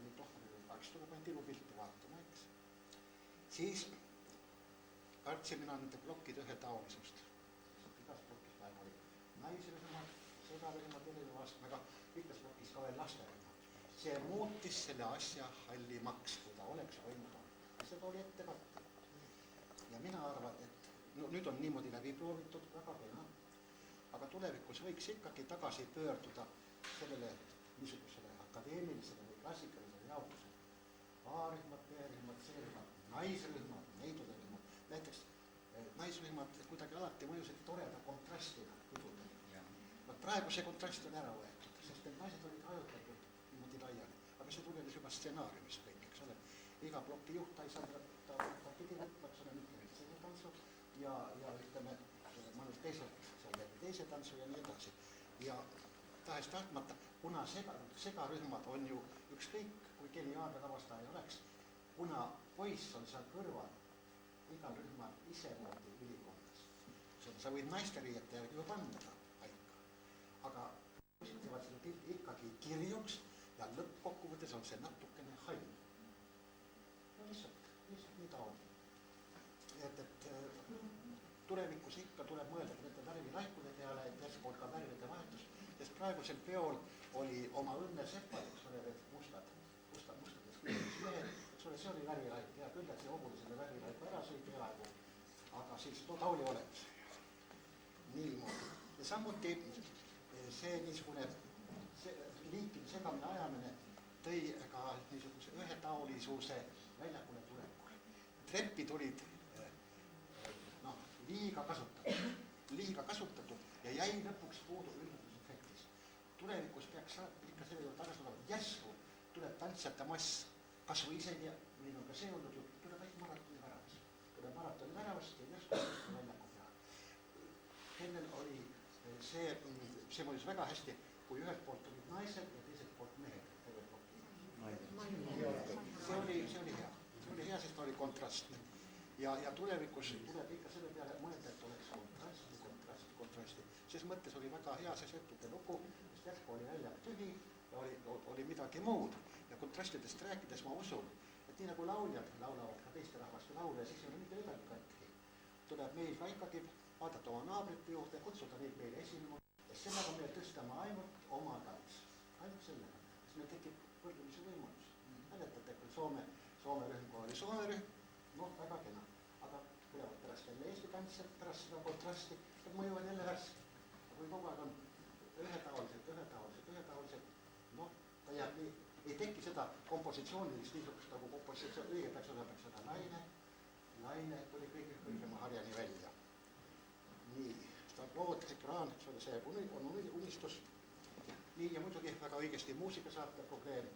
nüüd Tohmani peaks tuleb ainult ilupilti vaatama, eks. Siis kartsin mina nende plokkide ühetaolisust. Igas plokis päev oli naisrühmad, sõdarühmad erineva astmega, igas plokis ka veel lasterühmad. See muutis selle asja hallimaks, kui ta oleks võinud olla. Seda oli ette kattud. Ja mina arvan, et nüüd on niimoodi läbi proovitud, väga kena, aga tulevikus võiks ikkagi tagasi pöörduda sellele niisugusele akadeemilisele või klassikalisele jaotusele. A-rühmad, B-rühmad, C-rühmad, naisrühmad, neidurühmad. Näiteks naisrühmad kuidagi alati mõjusid toreda kontrastina pidudele. Praegu see kontrast on ära võetud, sest need naised olid hajutatud niimoodi laiali. Aga see tulenes juba stsenaariumis kõik, eks ole. Iga ploki juht, ta ei saa, ta pidi võtma, eks ole, mitte selle tantsu ja ütleme, mõnus teisalt läbi teise tantsu ja nii edasi. Ja tahes-tahtmata, kuna segarühmad on ju ükskõik, kui geniaalne lavastaja ei oleks, kuna poiss on seal kõrval igal rühmal isemoodi ülikonnas. Sa võid naisteriiete järgi ju panna ta paika, aga positiivalt seda pilti ikkagi kirjuks ja lõppkokkuvõttes on see natukene hall. No lihtsalt nii ta on. Et tulevikus ikka tuleb mõelda nende värvilaikude peale, et järspool ka värvide vahetus, sest praegusel peol oli oma õnnesepad, eks ole, need mustades mehed, eks ole, see oli värvilaik, hea küll, et see hobune selle värvilaiku ära sõi peaaegu, aga siis ta oli olemas. Niimoodi. Ja samuti see niisugune liikide segamine ajamine tõi ka niisuguse ühetaolisuse väljakule tulekul. Treppid olid liiga kasutatud ja jäi lõpuks puudu üllatusefektis. Tulevikus peaks ikka selle juurde tagasi olema, järsku tuleb tantsijate mass, kas või isegi, meil on ka see olnud ju, tuleb ainult maratoni väravast. Tuleb maratoni väravast ja järsku väljaku peal. Ennel oli see mõjus väga hästi, kui ühelt poolt olid naised ja teiselt poolt mehed. See oli hea. See oli hea, sest ta oli kontrastne. Ja tulevikus tuleb ikka selle peale mõelda, et oleks kontrasti. Ses mõttes oli väga hea see Setuke lugu, sest järsku oli väljak tühi ja oli midagi muud. Ja kontrastidest rääkides ma usun, et nii nagu lauljad laulavad ka teiste rahvaste laule, siis ei ole mitte midagi katki. Tuleb meil ka ikkagi vaadata oma naabrite juurde, kutsuda neid meile esinema ja sellega me tõstame ainult oma tants. Ainult sellega, sest meil tekib võrdlemise võimalus. Mäletate, kui Soome rühm oli Soome rühm, väga kena, aga tulevad pärast jälle Eesti tantsijad, pärast seda kontrasti, et mõjuvad jälle värske. Kui kogu aeg on ühetaolised, ta jääb nii, ei teki seda kompositsioonilist niisugust nagu kompositsioon, õige peaks seda laine tuli kõigema harjani välja. Nii, seda lood, ekraan, see on unistus. Nii, ja muidugi väga õigesti muusika saate probleem.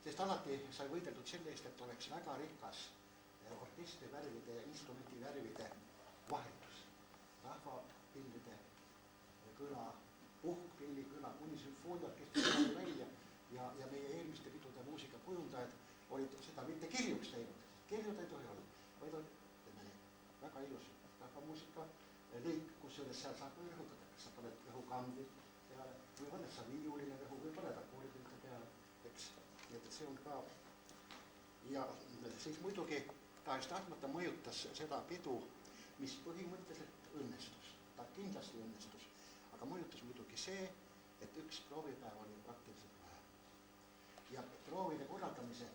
Sest alati sai võideldud selle eest, et oleks väga rikas orkestri värvide ja instrumenti värvide vahetus. Rahvapillide kõla, puhkpilli kõla, kuni sümfooniaorkestri välja ja meie eelmiste pidude muusikakujundajad olid seda mitte kirjuks teinud. Kirjud ei tohi olla, vaid on väga ilus rahvamuusika lõik, kus seal saab rõhutada, kas sa paned rõhukandri peale või paned sa viiuline rõhu või paned akoordipilte peale, eks. Nii et see on ka ja siis muidugi tahes-tahtmata mõjutas seda pidu, mis põhimõtteliselt õnnestus. Ta kindlasti õnnestus, aga mõjutas muidugi see, et üks proovipäev oli praktiliselt vähe. Ja proovide korraldamise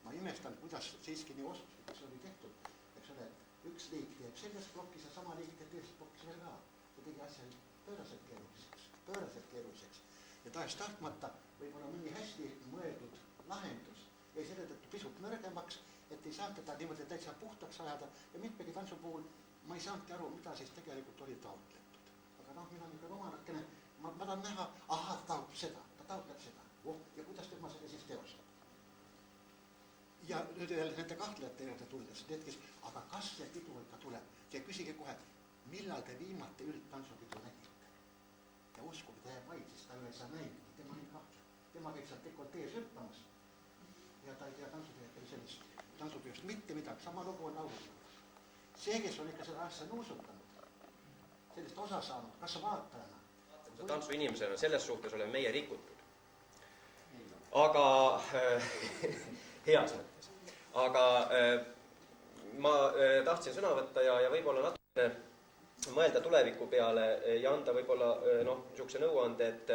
ma imestan, kuidas siiski nii oskuslikult see oli tehtud. Eks ole, üks liik teeb selles plokis ja sama liik teeb teises plokis veel ka. See tegi asja pööraselt keeruliseks. Ja tahes-tahtmata võib-olla mõni hästi mõeldud lahendus jäi selle tõttu pisut nõrgemaks, et ei saanud teda niimoodi täitsa puhtaks ajada ja mitmegi tantsu puhul ma ei saanudki aru, mida siis tegelikult oli taotletud. Aga mina niisugune omanakene, ma tahan näha, ta taotleb seda. Ja kuidas tema selle siis teostab? Ja nüüd nende kahtlejate juurde tulles, aga kas see pidu ikka tuleb? Ja küsige kohe, millal te viimati üldtantsupidu nägite? Ja uskuge, ta jääb vaid, siis ta ei saa näinud, tema nii kahtleb. Tema käib sealt dekoltees hüppamas ja ta ei tea tantsupeost mitte midagi, sama lugu on laulud. See, kes on ikka seda asja nuusutanud, sellest osa saanud, kas vaatajana? Tantsu inimesena selles suhtes oleme meie rikutud. Aga heas mõttes. Aga ma tahtsin sõna võtta ja võib-olla natukene mõelda tuleviku peale ja anda võib-olla niisuguse nõuande, et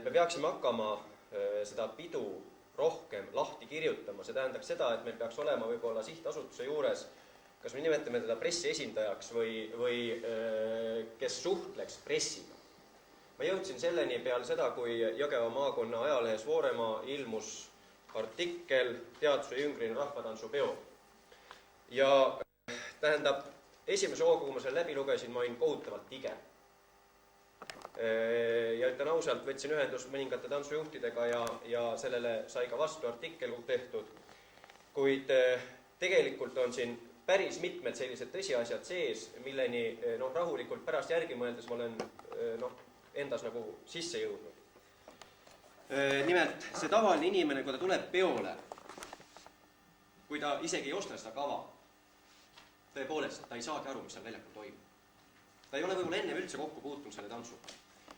me peaksime hakkama seda pidu rohkem lahti kirjutama. See tähendaks seda, et meil peaks olema võib-olla sihtasutuse juures, kas me nimetame teda pressiesindajaks või kes suhtleks pressiga. Ma jõudsin selleni peale seda, kui Jõgeva maakonna ajalehes Vooremaa ilmus artikkel Teaduse jüngrine rahvatantsupeo. Ja tähendab, esimese hooga, kui ma selle läbi lugesin, ma olin kohutavalt tige. Ja ütlen ausalt, võtsin ühendust mõningate tantsujuhtidega ja sellele sai ka vastu artikkel tehtud. Kuid tegelikult on siin päris mitmed sellised tõsiasjad sees, milleni rahulikult pärast järgi mõeldes ma olen endas nagu sisse jõudnud. Nimelt, see tavaline inimene, kui ta tuleb peole, kui ta isegi ei osta seda kava, tõepoolest, ta ei saagi aru, mis seal väljakul toimub. Ta ei ole võib-olla ennem üldse kokku puutunud selle tantsuga.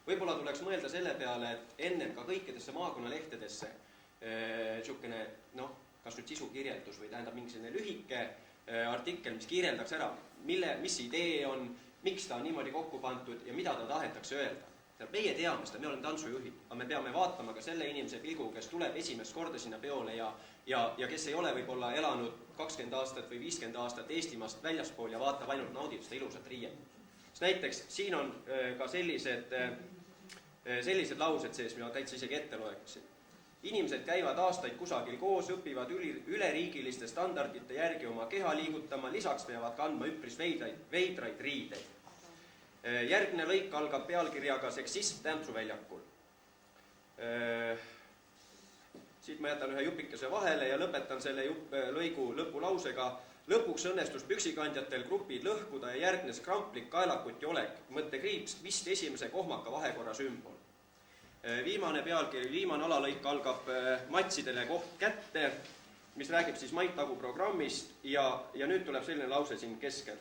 Võib-olla tuleks mõelda selle peale, et ennem ka kõikidesse maakonnalehtedesse niisugune, kas nüüd sisukirjeldus või tähendab mingi selline lühike artikkel, mis kirjeldaks ära, mis idee on, miks ta on niimoodi kokku pandud ja mida ta tahetakse öelda. Meie teame seda, me oleme tantsujuhid, aga me peame vaatama ka selle inimese pilgu, kes tuleb esimest korda sinna peole ja kes ei ole võib-olla elanud 20 aastat või 50 aastat Eestimaast väljaspool ja vaatab ainult naudib seda ilusat riiet. Näiteks siin on ka sellised laused sees, mida täitsa isegi ette loeksin. Inimesed käivad aastaid kusagil koos, õpivad üleriigiliste standardite järgi oma keha liigutama, lisaks peavad kandma üpris veidraid riideid. Järgmine lõik algab pealkirjaga Seksism tantsuväljakul. Siit ma jätan ühe jupikese vahele ja lõpetan selle lõigu lõpulausega. Lõpuks õnnestus püksikandjatel grupid lõhkuda ja järgnes kramplik kaelakuti olek, mõttekriips vist esimese kohmaka vahekorra sümbol. Viimane pealkiri, viimane alalõik algab matsidele koht kätte, mis räägib siis Mait Tagu programmist ja nüüd tuleb selline lause siin keskel.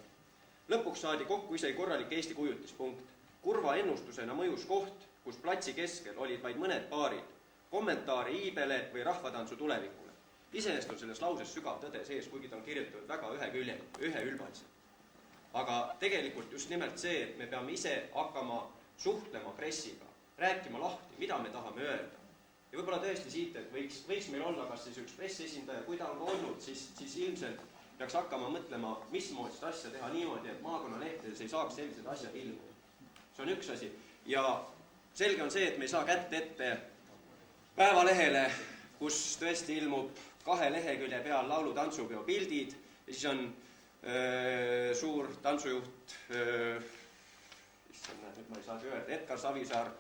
Lõpuks saadi kokku isegi korralik Eesti kujutispunkt. Kurva ennustusena mõjus koht, kus platsi keskel olid vaid mõned paarid, kommentaare iibele või rahvatantsu tulevikule. Iseenesest on selles lauses sügav tõde sees, kuigi ta on kirjutatud väga üheülbaliselt. Aga tegelikult just nimelt see, et me peame ise hakkama suhtlema pressiga, rääkima lahti, mida me tahame öelda. Ja võib-olla tõesti siit, et võiks meil olla kas siis üks pressesindaja, kui ta on olnud, siis ilmselt peaks hakkama mõtlema, mismoodi seda asja teha niimoodi, et maakonnalehtedes ei saaks sellised asjad ilmuda. See on üks asi. Ja selge on see, et me ei saa kätte ette päevalehele, kus tõesti ilmub 2 lehekülje peal laulu tantsupeo pildid ja siis on suur tantsujuht, nüüd ma ei saagi öelda, Edgar Savisaar,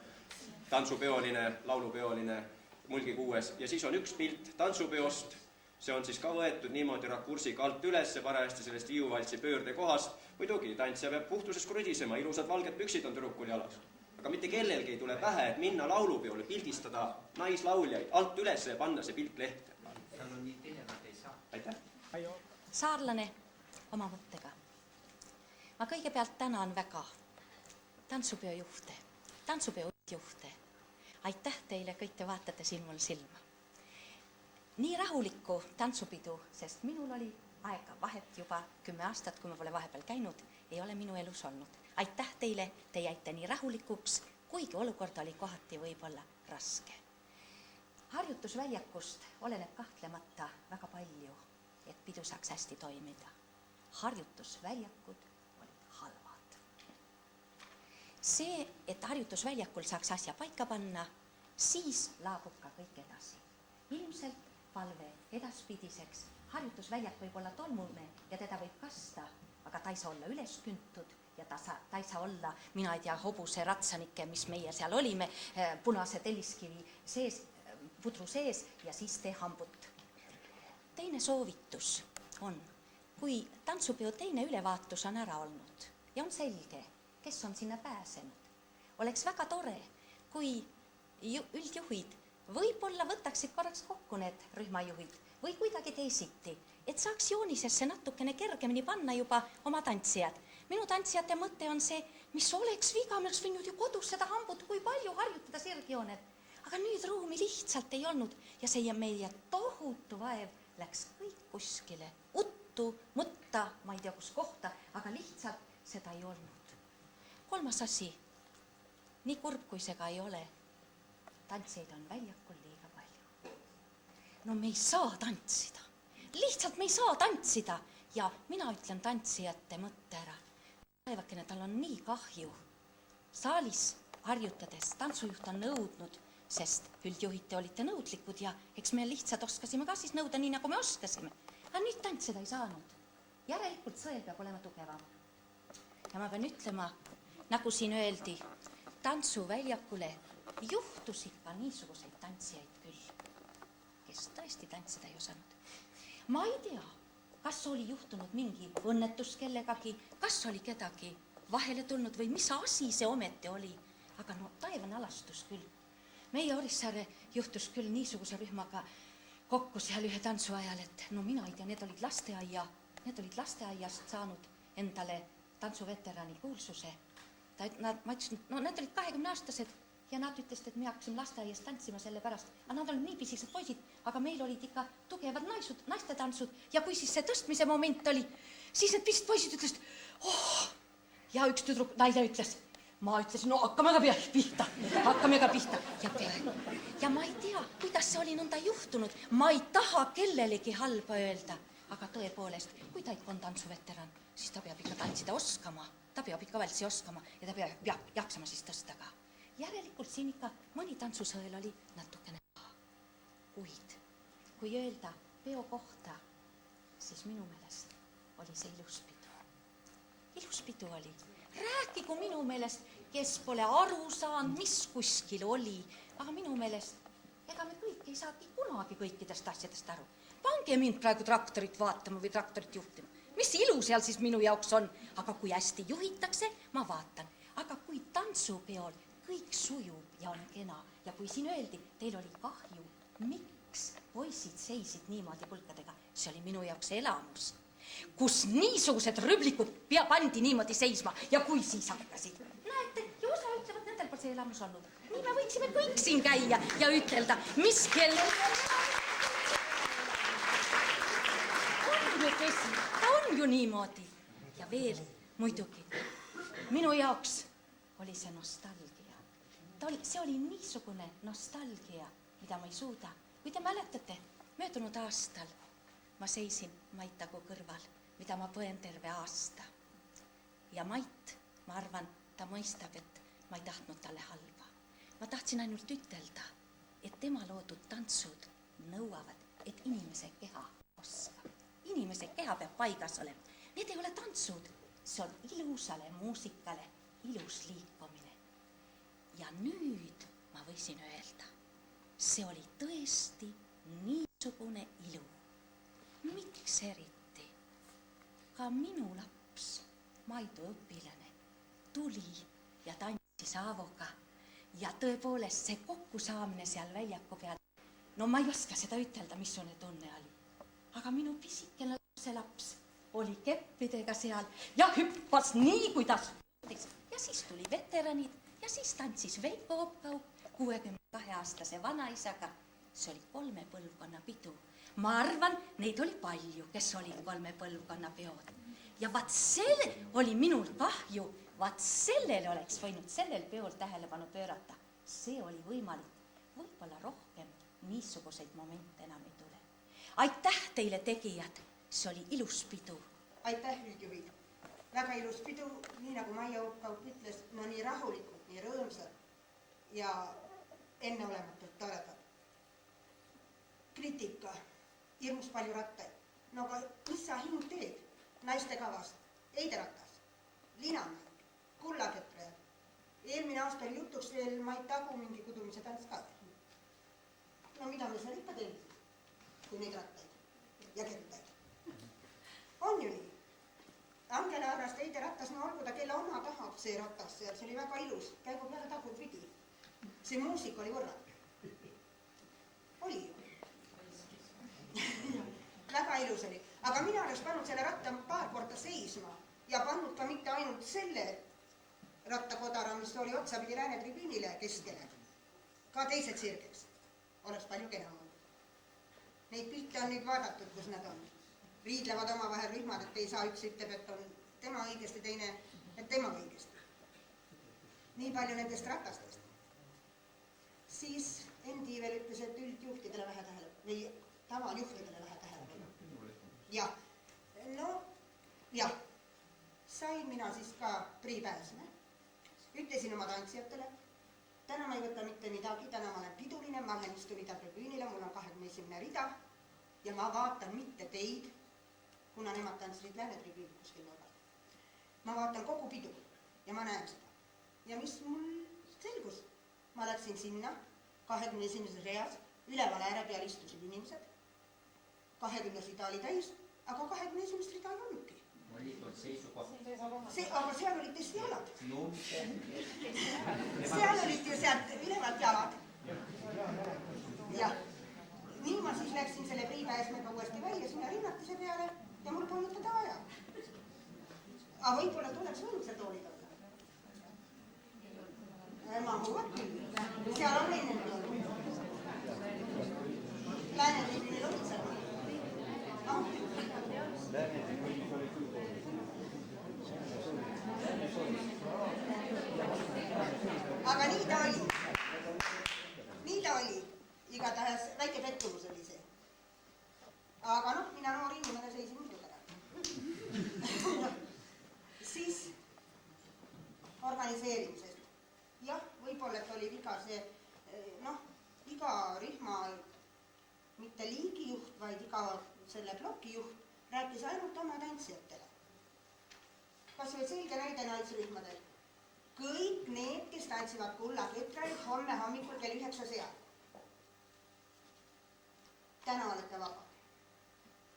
tantsupeoline, laulupeoline, Mulgi 6 ja siis on üks pilt tantsupeost, see on siis ka võetud niimoodi rakursiga alt üles, parajasti sellest Hiiuvaltsi pöörde kohast, muidugi tantsija peab puhtuses krudisema, ilusad valged püksid on tüdrukul jalas. Aga mitte kellelgi ei tule pähe, et minna laulupeole, pildistada naislauljaid, alt üles ja panna see pilt lehte. Aitäh. Saarlane oma mõttega. Ma kõigepealt tänan väga tantsupeo juhte, tantsupeo juhte. Aitäh teile, kõik te vaatate siin mul silma. Nii rahulikku tantsupidu, sest minul oli aega vahet juba 10 aastat, kui ma pole vahepeal käinud, ei ole minu elus olnud. Aitäh teile, te jäite nii rahulikuks, kuigi olukord oli kohati võib-olla raske. Harjutusväljakust oleneb kahtlemata väga palju, et pidu saaks hästi toimida. Harjutusväljakud olid halvad. See, et harjutusväljakul saaks asja paika panna, siis laabub ka kõik edasi. Ilmselt palve edaspidiseks. Harjutusväljak võib olla tolmune ja teda võib kasta, aga ta ei saa olla üles küntud ja ta ei saa olla, mina ei tea, hobuse ratsanike, mis meie seal olime, punase telliskivi sees, pudru sees ja siis tee hambut. Teine soovitus on, kui tantsupeo teine ülevaatus on ära olnud ja on selge, kes on sinna pääsenud, oleks väga tore, kui üldjuhid võib-olla võtaksid korraks kokku need rühmajuhid või kuidagi teisiti, et saaks joonisesse natukene kergemini panna juba oma tantsijad. Minu tantsijate mõte on see, mis oleks viga, me oleks võinud ju kodus seda hambut, kui palju harjutada sirgjoonet. Aga nüüd ruumi lihtsalt ei olnud ja see meie tohutu vaev läks kõik kuskile uttu, mutta, ma ei tea kus kohta, aga lihtsalt seda ei olnud. 3. asi, nii kurb kui see ka ei ole, tantsijaid on väljakul liiga palju. No me ei saa tantsida, lihtsalt me ei saa tantsida ja mina ütlen tantsijate mõtte ära. Päevakene, tal on nii kahju. Saalis harjutades tantsujuht on nõudnud, sest üldjuhid te olite nõudlikud ja eks me lihtsalt oskasime ka siis nõuda nii, nagu me oskasime. Aga nüüd tantsida ei saanud. Järelikult sõel peab olema tugevam. Ja ma pean ütlema, nagu siin öeldi, tantsuväljakule juhtusid ka niisuguseid tantsijaid küll, kes tõesti tantsida ei osanud. Ma ei tea, kas oli juhtunud mingi õnnetus kellegagi, kas oli kedagi vahele tulnud või mis asi see ometi oli. Aga no taevane alastus küll. Meie Orissaare juhtus küll niisuguse rühmaga kokku seal ühe tantsu ajal, et no mina ei tea, need olid lasteaiast saanud endale tantsuveterani kuulsuse. Ma ütlesin, no need olid 20-aastased ja nad ütlesid, et me hakkasime lasteaias tantsima selle pärast. Aga nad olid nii pisised poisid, aga meil olid ikka tugevad naiste tantsud ja kui siis see tõstmise moment oli, siis need pisised poisid ütlesid, ja üks tüdruk, naine ütles, ma ütlesin, no hakkame ka pihta. Ja ma ei tea, kuidas see oli nõnda juhtunud. Ma ei taha kellelegi halba öelda. Aga tõepoolest, kui taik on tantsuveteran, siis ta peab ikka tantsida oskama. Ta peab ikka valtsi oskama ja ta peab jaksama siis tõsta ka. Järelikult siin ikka mõni tantsusõel oli natukene maha. Kuid, kui öelda peo kohta, siis minu meelest oli see ilus pidu. Ilus pidu oli. Rääkigu minu meelest, kes pole aru saanud, mis kuskil oli. Aga minu meelest, ega me kõik ei saagi kunagi kõikidest asjadest aru. Pange mind praegu traktorit vaatama või traktorit juhtima. Mis ilu seal siis minu jaoks on? Aga kui hästi juhitakse, ma vaatan. Aga kui tantsupeol kõik sujub ja on kena ja kui siin öeldi, teil oli kahju, miks poisid seisid niimoodi pulkadega, see oli minu jaoks elamus. Kus niisugused rüblikud pandi niimoodi seisma ja kui siis hakkasid. Näete, ja osa ütlevad, nendel pole see elamus olnud. Nii me võiksime kõik siin käia ja ütelda, mis kellel on ju tõsi, ta on ju niimoodi. Ja veel muidugi, minu jaoks oli see nostalgia. See oli niisugune nostalgia, mida ma ei suuda. Kui te mäletate, möödunud aastal ma seisin Mait Tagu kõrval, mida ma põen terve aasta. Ja Mait, ma arvan, ta mõistab, et ma ei tahtnud talle halba. Ma tahtsin ainult ütelda, et tema loodud tantsud nõuavad, et inimese keha oskab. Inimese keha peab paigas olema. Need ei ole tantsud, see on ilusale muusikale ilus liikumine. Ja nüüd ma võisin öelda, see oli tõesti niisugune ilu. Miks eriti? Ka minu laps, Maidu õpilane, tuli ja tantsis Aavoga ja tõepoolest see kokkusaamine seal väljaku peal. No ma ei oska seda ütelda, missugune tunne oli. Aga minu pisikene lapselaps oli keppidega seal ja hüppas nii, kui ta suutis. Ja siis tuli veteranid ja siis tantsis Veiko Opkau 62-aastase vanaisaga. See oli 3 põlvkonna pidu. Ma arvan, neid oli palju, kes olid 3 põlvkonna peod. Ja vaat selle oli minul kahju, vaat sellele oleks võinud sellel peol tähelepanu pöörata. See oli võimalik. Võib-olla rohkem niisuguseid momente enam ei tule. Aitäh teile tegijad, see oli ilus pidu. Aitäh, üldjuhid. Väga ilus pidu, nii nagu Maia Opkaup ütles, no nii rahulikult, nii rõõmsad ja enneolematult toredad. Kriitika, hirmus palju rattaid. No aga mis sa hing teed? Naiste kavast, Eideratas, Linamäe, Kullaketrajad. Eelmine aasta oli jutuks veel Mait Tagu mingi kudumise tants ka. No mida me seal ikka teeme, kui neid rattaid ja kettaid? On ju nii? Angela arvast Eideratas, no olgu ta kelle oma tahab see ratas seal, see oli väga ilus, käigu peale tagud vidi. See muusik oli võrrad. Oli ju. Väga ilus oli. Aga mina oleks pannud selle ratta paar korda seisma ja pannud ka mitte ainult selle rattakodara, mis oli otsapidi lääne tribüünile keskele. Ka teised sirgeks. Oleks palju kenam olnud. Neid pilte on nüüd vaadatud, kus nad on. Riidlevad oma vahel rühmad, et ei saa, üks ütleb, et on tema õigesti, teine, et tema õigesti. Nii palju nendest ratastest. Siis Endi veel ütles, et üldjuhtidele vähe tähelepanu, või tavaljuhtidele vähe tähelepanu. Jah, no jah, sain mina siis ka priipääsme. Ütlesin oma tantsijatele, täna ma ei võta mitte midagi, täna ma olen piduline, ma olen istun idatribüünile, mul on 21. rida ja ma vaatan mitte teid, kuna nemad tantsisid läänetribüünil kuskil nurgal. Ma vaatan kogu pidu ja ma näen seda. Ja mis mul selgus? Ma läksin sinna 21. reas, üleval ääre peal istusid inimesed, 20 rida oli täis, aga 21. rida ei olnudki. seisukoht. Aga seal olid tõesti jalad. Seal olid ju sealt ülevalt jalad. Jah. Nii ma siis läksin selle Priida Eesmäega uuesti välja sinna rinnatise peale ja mul polnud teda vaja. Aga võib-olla tuleks võinud see toolid olla. Mahuvad küll. Seal on enne olnud. Lääne-Tribünil olid seal. Aga nii ta oli. Nii ta oli. Igatahes väike pettumus oli see. Aga noh, mina noor inimene seisin muidu täna. Siis organiseerimisest. Jah, võib-olla, et oli viga see, iga rühma, mitte liigijuht, vaid iga selle plokijuht rääkis ainult oma tantsijatele. Kas või selge näide naisrühmadel. Kõik need, kes tantsivad Kulla Ketraid homme hommikul kell 9 seal. Täna olete vaba.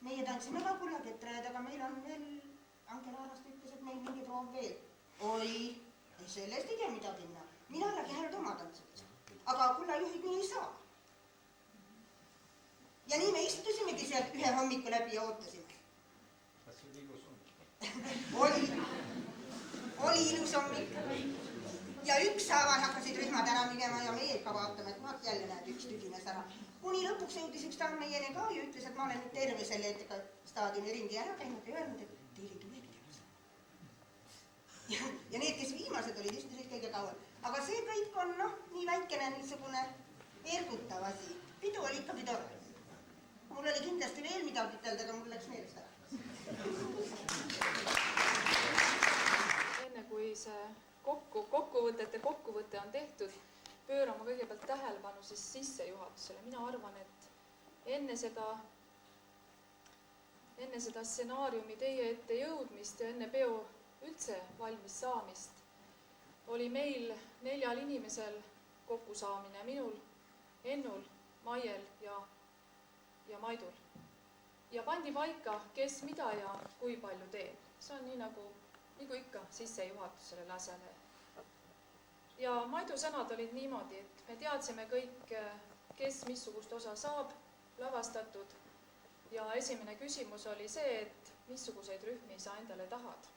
Meie tantsime ka Kulla Ketraid, aga meil on veel, Angela Arast ütles, et meil mingi proov veel. Oi, sellest ei tea midagi mina. Mina lägi ainult oma tantsudes. Aga Kulla juhid nii ei saa. Ja nii me istusimegi sealt ühe hommiku läbi ja ootasime. Kas see oli ilus hommik? Oli ilus hommik. Ja ükshaaval hakkasid rühmad ära minema ja meie ikka vaatame, et vaat jälle näed üks tüdines ära. Kuni lõpuks jõudis üks tamm meieni ka ja ütles, et ma olen nüüd terve selle staadioni ringi ära käinud ja öelnud, et teil ei tulegi teha seda. Ja need, kes viimased olid, istusid kõige kauem. Aga see kõik on nii väikene niisugune ergutav asi. Pidu oli ikkagi tore. Mul oli kindlasti veel midagi ütelda, aga mul läks meelest ära. Enne kui see kokkuvõte on tehtud, pöörama kõigepealt tähelepanu siis sissejuhatusele. Mina arvan, et enne seda stsenaariumi teie ette jõudmist ja enne peo üldse valmis saamist oli meil 4 inimesel kokkusaamine, minul, Ennul, Maiel ja Maidul. Ja pandi paika, kes mida ja kui palju teeb. See on nii nagu ikka sissejuhatusele lasele. Ja Maidu sõnad olid niimoodi, et me teadsime kõik, kes missugust osa saab lavastatud. Ja esimene küsimus oli see, et missuguseid rühmi sa endale tahad.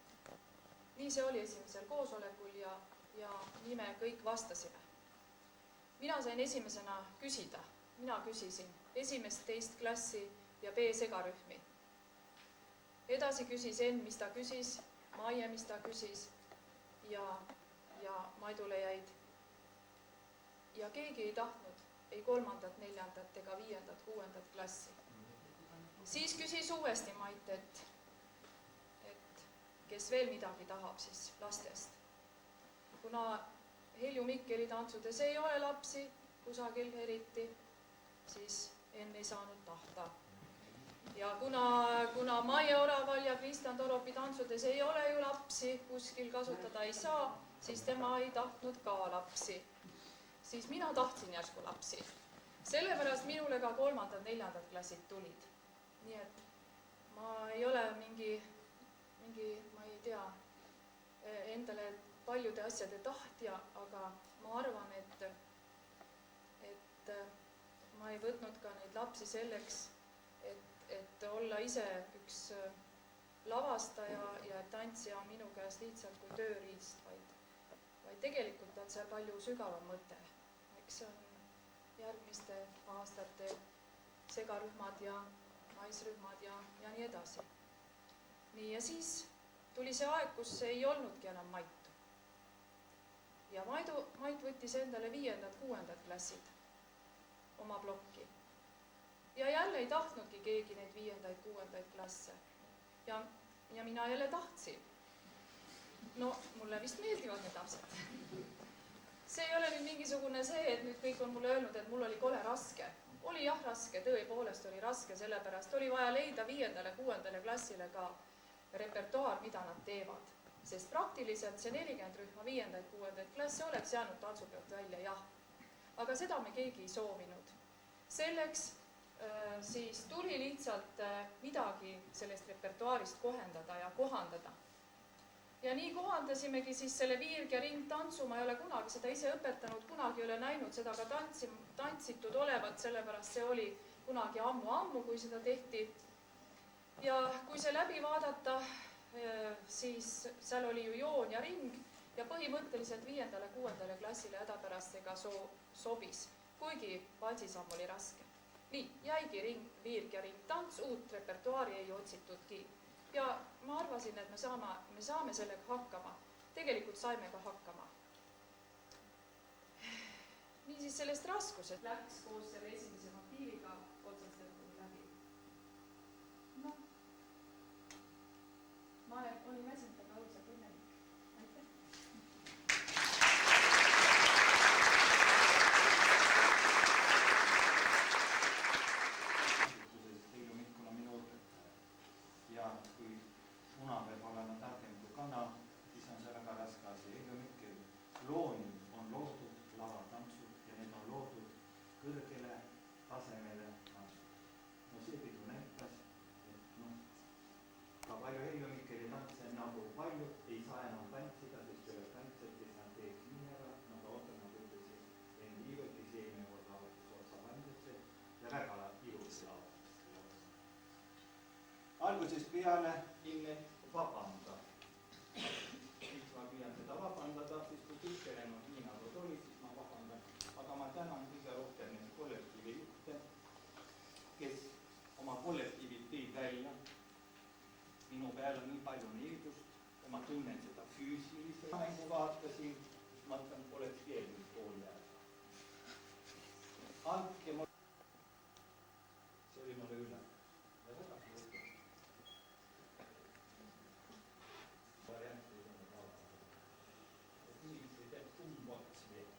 Nii see oli esimesel koosolekul ja nii me kõik vastasime. Mina sain esimesena küsida. Mina küsisin 1., 2. klassi ja B segarühmi. Edasi küsis Enn, mis ta küsis, Maie, mis ta küsis ja Maidule jäid. Ja keegi ei tahtnud ei 3., 4. ega 5., 6. klassi. Siis küsis uuesti Mait, et kes veel midagi tahab siis lastest. Kuna Helju Mikkeli tantsudes ei ole lapsi kusagil eriti, siis Enn ei saanud tahta. Ja kuna Maie Oraval ja Kristjan Toropi tantsudes ei ole ju lapsi, kuskil kasutada ei saa, siis tema ei tahtnud ka lapsi. Siis mina tahtsin järsku lapsi. Sellepärast minule ka 3., 4. klassid tulid. Nii et ma ei ole mingi, ma ei tea, endale paljude asjade tahtja, aga ma arvan, et ma ei võtnud ka neid lapsi selleks, et olla ise üks lavastaja ja tantsija on minu käes lihtsalt kui tööriist, vaid tegelikult on see palju sügavam mõte. Eks see on järgmiste aastate segarühmad ja naisrühmad ja nii edasi. Nii ja siis tuli see aeg, kus ei olnudki enam Maitu. Ja Mait võttis endale 5., 6. klassid oma plokki. Ja jälle ei tahtnudki keegi neid 5., 6. klasse. Ja mina jälle tahtsin. No, mulle vist meeldivad need lapsed. See ei ole nüüd mingisugune see, et nüüd kõik on mulle öelnud, et mul oli kole raske. Oli jah raske, tõepoolest oli raske, sellepärast oli vaja leida 5., 6. klassile ka repertuaar, mida nad teevad. Sest praktiliselt see 40 rühma 5., 6. klassi oleks jäänud tantsupeolt välja, jah. Aga seda me keegi ei soovinud. Selleks siis tuli lihtsalt midagi sellest repertuaarist kohendada ja kohandada. Ja nii kohandasimegi siis selle viirg- ja ringtantsu, ma ei ole kunagi seda ise õpetanud, kunagi ei ole näinud seda ka tantsitud olevat, sellepärast see oli kunagi ammu-ammu, kui seda tehti. Ja kui see läbi vaadata, siis seal oli ju joon ja ring ja põhimõtteliselt 5.–6. klassile hädapärast see ka sobis, kuigi valsisamm oli raske. Nii, jäigi viirg- ja ringtants, uut repertuaari ei otsitudki. Ja ma arvasin, et me saame sellega hakkama. Tegelikult saime ka hakkama. Niisiis sellest raskused läks koos selle esimese motiiviga otsast läbi. No, ma olin väsinud, aga õudselt õnnelik. Aitäh! Heljo Mikkola minu õpetaja. Ja kui muna peab olema targem kui kana, siis on see väga raske asi. Heljo Mikkel looni on loodud lavatantsud ja need on loodud kõrgele tasemele tantsud. No see pidu näitas, et ka palju Heljo Mikkeli tantse nagu palju ei saa enam tantsida, sest üle tantsed, kes nad teeks nii ära, nagu ootan, nagu ütlesin, en viivuti seemine korda otsa pandesse ja väga ilusti lavatesse. Algusest peale ilme vabanda. Miks ma püüan seda vabandada, siis kui kõik elenud nii nagu oli, siis ma vabandan. Aga ma tänan kõige rohkem neid kollektiivi juhte, kes oma kollektiivid tõid välja. Minu peal on nii palju needust ja ma tunnen seda füüsilise mängu vaatasin, siis ma mõtlen, oleks veel nüüd pool jääda. Andke mul. See oli mulle üle. Ja väga suur. Varianti ei olnud vaadata. Inimesi teeb kumbaks veel.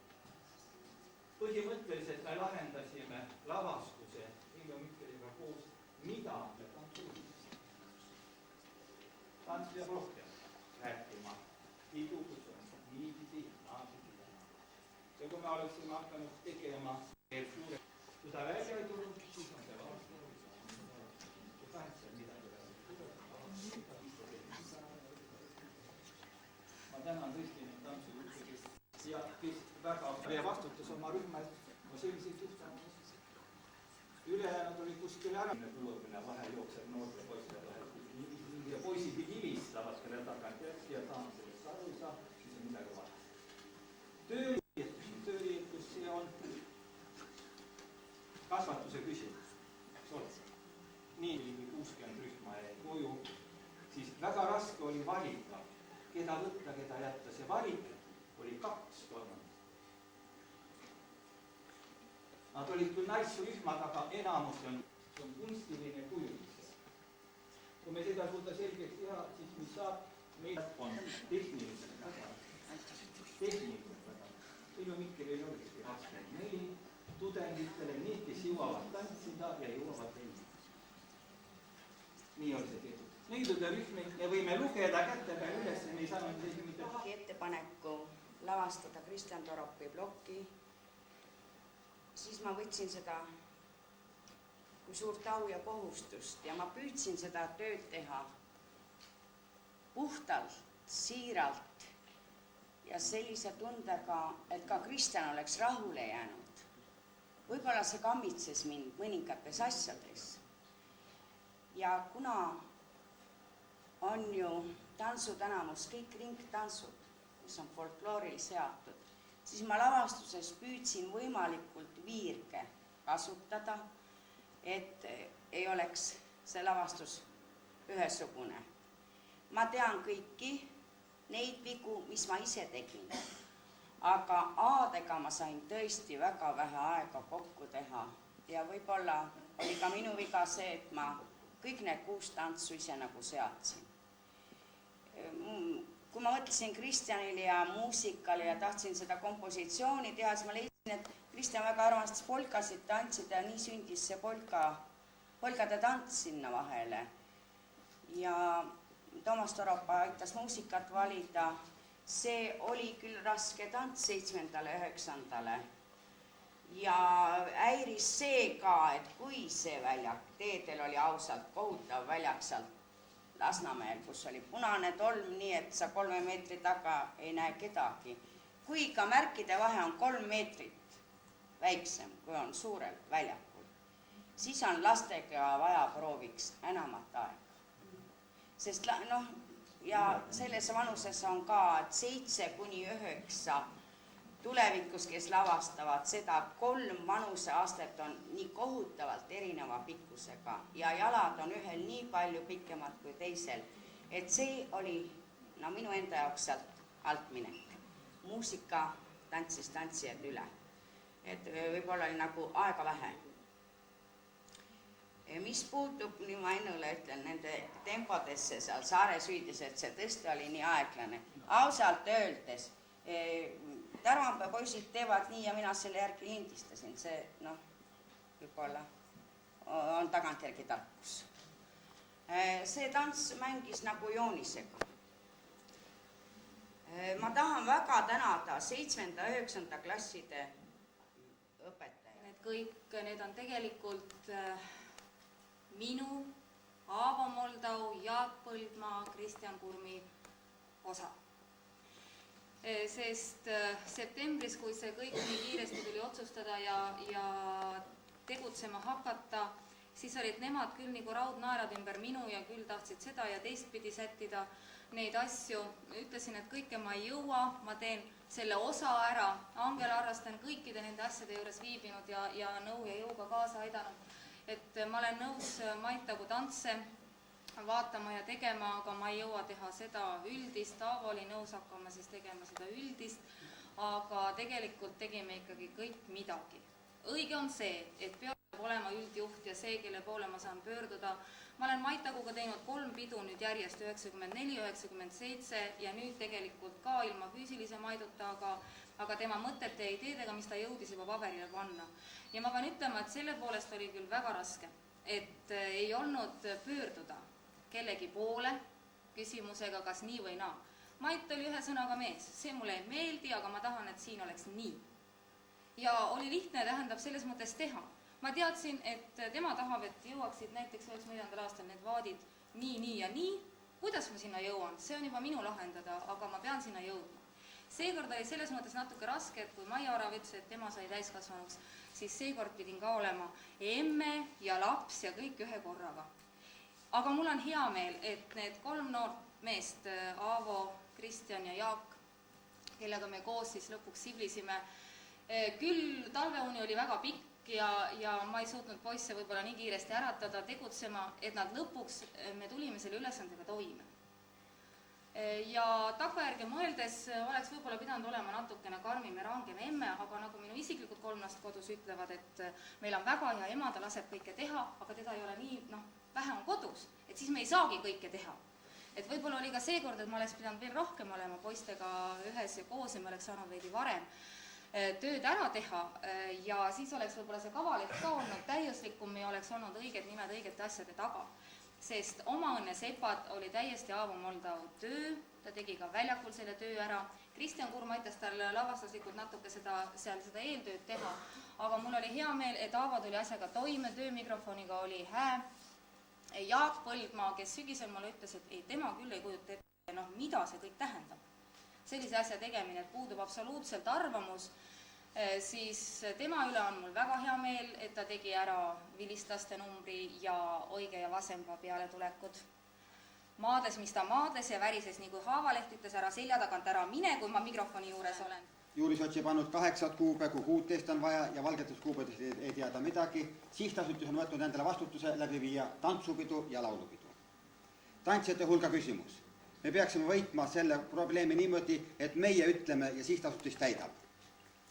Põhimõtteliselt me lahendasime lavastuse Heljo Mikkeliga koos, mida me tantsulisime. Tants peab rohkem rääkima. Pidu, kus on niipidi, naapidi. Ja kui me oleksime hakanud tegema veel suure, kui ta välja ei tulnud, siis on see vastu. Kui tantsel midagi välja. Ma tänan tõesti neid tantsujuhte, kes väga vastutas oma rühma, ma selliseid juhtamist. Ülejäänud oli kuskil ära. 60 vahel jookseb noorte poiste vahel. Ja poisid ilistavad selle tagant ja tahan sellest aru ei saa, siis on midagi vaja. Tööriietus, see on kasvatuse küsimus. Nii kui 60 rühma jäi koju, siis väga raske oli valida, keda võtta, keda jätta. See valik oli 2/3. Nad olid küll naisrühmad, aga enamus on kunstiline kujulis. Kui me seda suuda selgeks teha, siis mis saab, meil on tehniliselt väga. Heljo Mikkel ei olegi 24 tudengitele, need, kes jõuavad tantsida ja jõuavad teisi. Nii oli see tehtud. Neidude rühmi me võime lugeda kätte peal üles, me ei saanud isegi mitte. Ettepaneku lavastada Kristjan Toropi plokki, siis ma võtsin seda kui suurt au ja kohustust ja ma püüdsin seda tööd teha puhtalt, siiralt ja sellise tundega, et ka Kristjan oleks rahule jäänud. Võib-olla see kammitses mind mõningates asjades. Ja kuna on ju tantsutänamus kõik ringtantsud, mis on folklooril seatud, siis ma lavastuses püüdsin võimalikult viirge kasutada, et ei oleks see lavastus ühesugune. Ma tean kõiki neid vigu, mis ma ise tegin, aga A-dega ma sain tõesti väga vähe aega kokku teha ja võib-olla oli ka minu viga see, et ma kõik need 6 tantsu ise nagu seadsin. Kui ma mõtlesin Kristjanile ja muusikale ja tahtsin seda kompositsiooni teha, siis ma leidsin, et Kristjan väga armastas polkasid tantsida ja nii sündis see polkade tants sinna vahele. Ja Toomas Torop aitas muusikat valida. See oli küll raske tants 7. ja 9. ja häiris see ka, et kui see väljak, teedel oli ausalt kohutav väljak sealt Lasnamäel, kus oli punane tolm, nii et sa 3 meetri taga ei näe kedagi. Kui ka märkide vahe on 3 meetrit väiksem, kui on suurel väljakul, siis on lastega vaja prooviks enamat aega. Sest ja selles vanuses on ka 7–9 tulevikus, kes lavastavad seda, 3 vanuseastet on nii kohutavalt erineva pikkusega ja jalad on ühel nii palju pikemad kui teisel, et see oli minu enda jaoks sealt altminek. Muusika tantsis tantsijad üle, et võib-olla oli nagu aega vähe. Mis puutub, nii ma ennule ütlen, nende tempodesse seal Saares hüüdis, et see tõesti oli nii aeglane. Ausalt öeldes, Tarvampea poisid teevad nii ja mina selle järgi lindistasin, see võib-olla on tagantjärgi tarkus. See tants mängis nagu joonisega. Ma tahan väga tänada 7. ja 9. klasside õpetajaid. Kõik need on tegelikult minu, Aavo Moldau, Jaak Põldmaa, Kristjan Kurmi osa. Sest septembris, kui see kõik nii kiiresti tuli otsustada ja tegutsema hakata, siis olid nemad küll nagu raudnaerad ümber minu ja küll tahtsid seda ja teistpidi sättida neid asju. Ütlesin, et kõike ma ei jõua, ma teen selle osa ära. Angela Arraste on kõikide nende asjade juures viibinud ja nõu ja jõuga kaasa aidanud. Et ma olen nõus Maitagu tantse vaatama ja tegema, aga ma ei jõua teha seda üldist. Aavo oli nõus hakkama siis tegema seda üldist, aga tegelikult tegime ikkagi kõik midagi. Õige on see, et peab olema üldjuht ja see, kelle poole ma saan pöörduda. Ma olen Maitaguga teinud 3 pidu nüüd järjest, 94, 97 ja nüüd tegelikult ka ilma füüsilise Maiduta, aga tema mõtete ja ideedega, mis ta jõudis juba paberile panna. Ja ma pean ütlema, et selle poolest oli küll väga raske, et ei olnud pöörduda kellegi poole küsimusega, kas nii või naa. Mait oli ühe sõnaga mees, see mulle ei meeldi, aga ma tahan, et siin oleks nii. Ja oli lihtne, tähendab selles mõttes teha. Ma teadsin, et tema tahab, et jõuaksid näiteks 94. aastal need vaadid nii ja nii. Kuidas ma sinna jõuan? See on juba minu lahendada, aga ma pean sinna jõudma. Seekord oli selles mõttes natuke raske, et kui Maia Orav ütles, et tema sai täiskasvanuks, siis seekord pidin ka olema emme ja laps ja kõik ühe korraga. Aga mul on hea meel, et need 3 noort meest, Aavo, Kristjan ja Jaak, kellega me koos siis lõpuks siblisime, küll talveuni oli väga pikk ja ma ei suutnud poisse võib-olla nii kiiresti äratada, tegutsema, et nad lõpuks, me tulime selle ülesandega toime. Ja takkajärgi mõeldes oleks võib-olla pidanud olema natukene karmim ja rangem emme, aga nagu minu isiklikud 3 last kodus ütlevad, et meil on väga hea ema, ta laseb kõike teha, aga teda ei ole nii, vähe on kodus, et siis me ei saagi kõike teha. Et võib-olla oli ka seekord, et ma oleks pidanud veel rohkem olema poistega ühes ja koos ja me oleks saanud veidi varem tööd ära teha ja siis oleks võib-olla see kavaleht ka olnud täiuslikum ja oleks olnud õiged nimed õigete asjade taga. Sest oma õnne sepad oli täiesti Aavo Moldau töö, ta tegi ka väljakul selle töö ära. Kristjan Kurm aitas tal lavastuslikult natuke seda eeltööd teha, aga mul oli hea meel, et Aavo tuli asjaga toime, töömikrofoniga oli hää. Jaak Põldmaa, kes sügisel mulle ütles, et ei, tema küll ei kujuta ette, mida see kõik tähendab. Sellise asja tegemine, et puudub absoluutselt arvamus, siis tema üle on mul väga hea meel, et ta tegi ära Vilistaste numbri ja Oige ja Vasempa pealetulekud. Maades, mis ta maades ja värises nii kui haavaleht ütles ära selja tagant ära mine, kui ma mikrofoni juures olen. Juurisotsi pannud 8 kuube, kui 16 on vaja ja valgetuskuubedest ei teada midagi. Sihtasutus on võtnud endale vastutuse läbi viia tantsupidu ja laulupidu. Tantsijate hulga küsimus. Me peaksime võitma selle probleemi niimoodi, et meie ütleme ja sihtasutus täidab.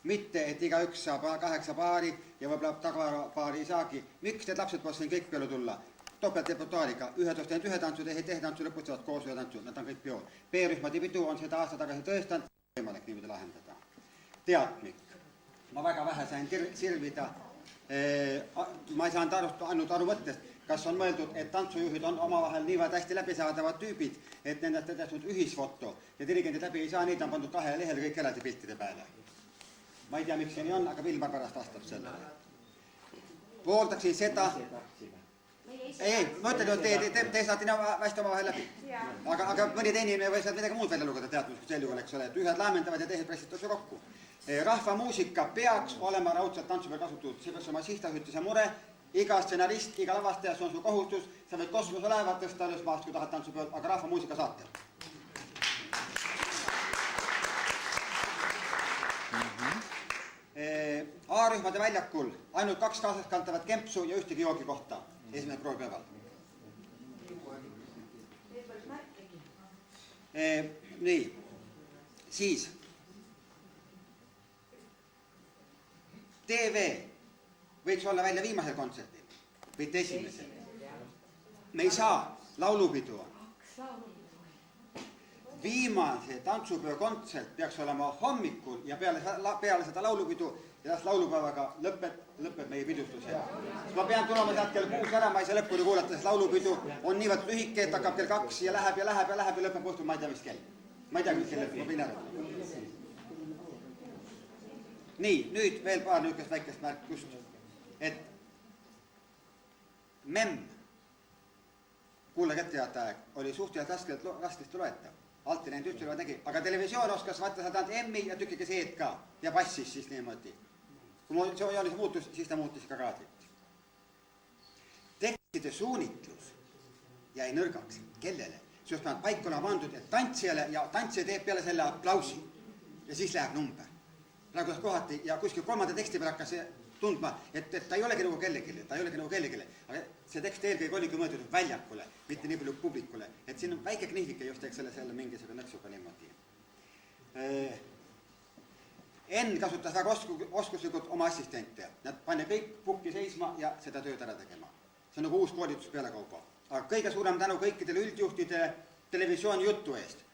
Mitte, et igaüks saab 8 paari ja võib-olla tagapaari ei saagi. Miks need lapsed poolest kõik peale tulla? Topeltrepertuaariga. Ühed on teinud ühe tantsu, tehe tantsu, lõputavad koos ühe tantsu. Nad on kõik peol. B-rühmade pidu on seda aasta tagasi tõestanud, võimalik niimoodi lahendada. Teatmik. Ma väga vähe sain sirvida. Ma ei saanud ainult aru mõttest, kas on mõeldud, et tantsujuhid on omavahel niivõrd hästi läbisaadavad tüübid, et nendest on tehtud ühisfoto ja dirigendid läbi ei saa, neid on pandud 2 lehel kõik eraldi piltide peale. Ma ei tea, miks see nii on, aga Vilmar pärast vastab sellele. pooldaksin seda, ei, ma ütlen, et te saate hästi omavahel läbi. Aga mõni teine inimene või saad midagi muud välja lugeda teadmiseks sel juhul, eks ole, et ühed laamendavad ja teised pressitakse kokku. Rahvamuusika peaks olema raudselt tantsupeol kasutatud, see peaks olema sihtasutuse mure, iga stsenarist, iga lavastaja, see on su kohustus, sa võid kosmoselaevad tõsta alles maast, kui tahad tantsupeol, aga rahvamuusika saate. A-rühmade väljakul ainult 2 kaasas kantavat kempsu ja ühtegi joogikohta esimesel proovipäeval. Nii, siis TV võiks olla välja viimasel kontserdil, mitte esimesel. Me ei saa laulupidu. Viimase tantsupeo kontsert peaks olema hommikul ja peale seda laulupidu ja laulupäevaga lõpeb meie pidustus. Ma pean tulema sealt kell 6 ära, ma ei saa lõpuni kuulata, sest laulupidu on niivõrd lühike, et hakkab kell 2 ja läheb ja lõpeb õhtul, ma ei tea, mis kell. Ma ei tea, mis kell lõpeb, ma võin ära. Nii, nüüd veel paar niisugust väikest märkust, et MEM, kuulage etteteataeg, oli suhteliselt raskesti loeta. Alti näinud üldse tegi, aga televisioon oskas vaata seda M-i ja tükike seed ka ja passis siis niimoodi. Kui joonis muutus, siis ta muutis ka raadit. Tekstide suunitlus jäi nõrgaks. Kellele? See oleks paik olema pandud, et tantsijale ja tantsija teeb peale selle aplausi ja siis läheb number. Praegu kohati ja kuskil 3. teksti peal hakkas tundma, et ta ei olegi nagu kellelegi, aga see tekst eelkõige oligi mõeldud väljakule, mitte nii palju publikule, et siin on väike knihvike just selle mingisugune nõksuga niimoodi. Enn kasutas väga oskuslikult oma assistente, nad panne kõik pukki seisma ja seda tööd ära tegema. See on nagu uus koolitus pealekauba. Aga kõige suurem tänu kõikidele üldjuhtidele televisiooni jutu eest.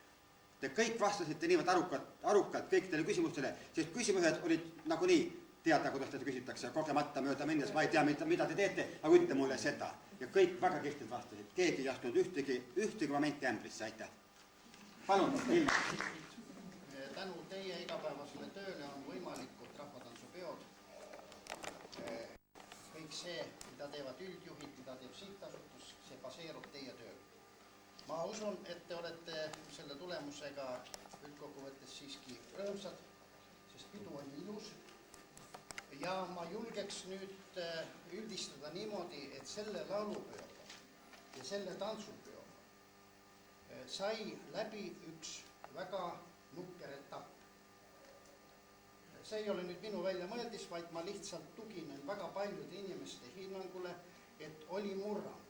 Te kõik vastasite niivõrd arukalt kõikidele küsimustele, sest küsimused olid nagunii teada, kuidas te küsitakse, kogemata mööda minnes, ma ei tea, mida te teete, aga ütle mulle seda. Ja kõik väga kihvtid vastasid, keegi ei astunud ühtegi momenti ämbrisse, aitäh. Palun, Ilme. Tänu teie igapäevasele tööle on võimalikud rahvatantsupeod. Kõik see, mida teevad üldjuhid, mida teeb sihtasutus, see baseerub teie tööl. Ma usun, et te olete selle tulemusega üldkokkuvõttes siiski rõõmsad, sest pidu on ilus. Ja ma julgeks nüüd üldistada niimoodi, et selle laulupeoga ja selle tantsupeoga sai läbi üks väga nukker etapp. See ei ole nüüd minu väljamõeldis, vaid ma lihtsalt tuginen väga paljude inimeste hinnangule, et oli murrang.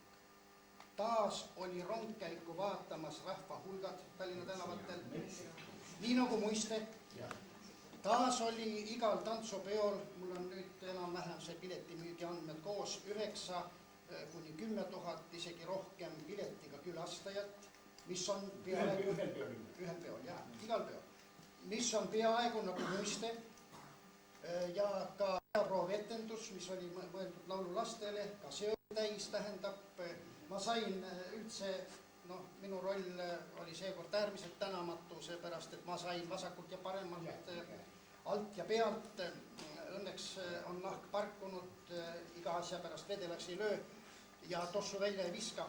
Taas oli rongkäiku vaatamas rahvahulgad Tallinna tänavatel, nii nagu muiste. Taas oli igal tantsupeol, mul on nüüd enam-vähem see piletimüügi andmed koos, 9 kuni 10 000, isegi rohkem piletiga külastajat, mis on peaaegu ühel peol, jah, igal peol, mis on peaaegu nagu muiste ja ka peaproovetendus, mis oli mõeldud laululastele, ka see täis tähendab, ma sain üldse, minu roll oli seekord äärmiselt tänamatu, seepärast, et ma sain vasakult ja paremalt alt ja pealt, õnneks on nahk parkunud, iga asja pärast vedelaks ei löö ja tossu välja ei viska.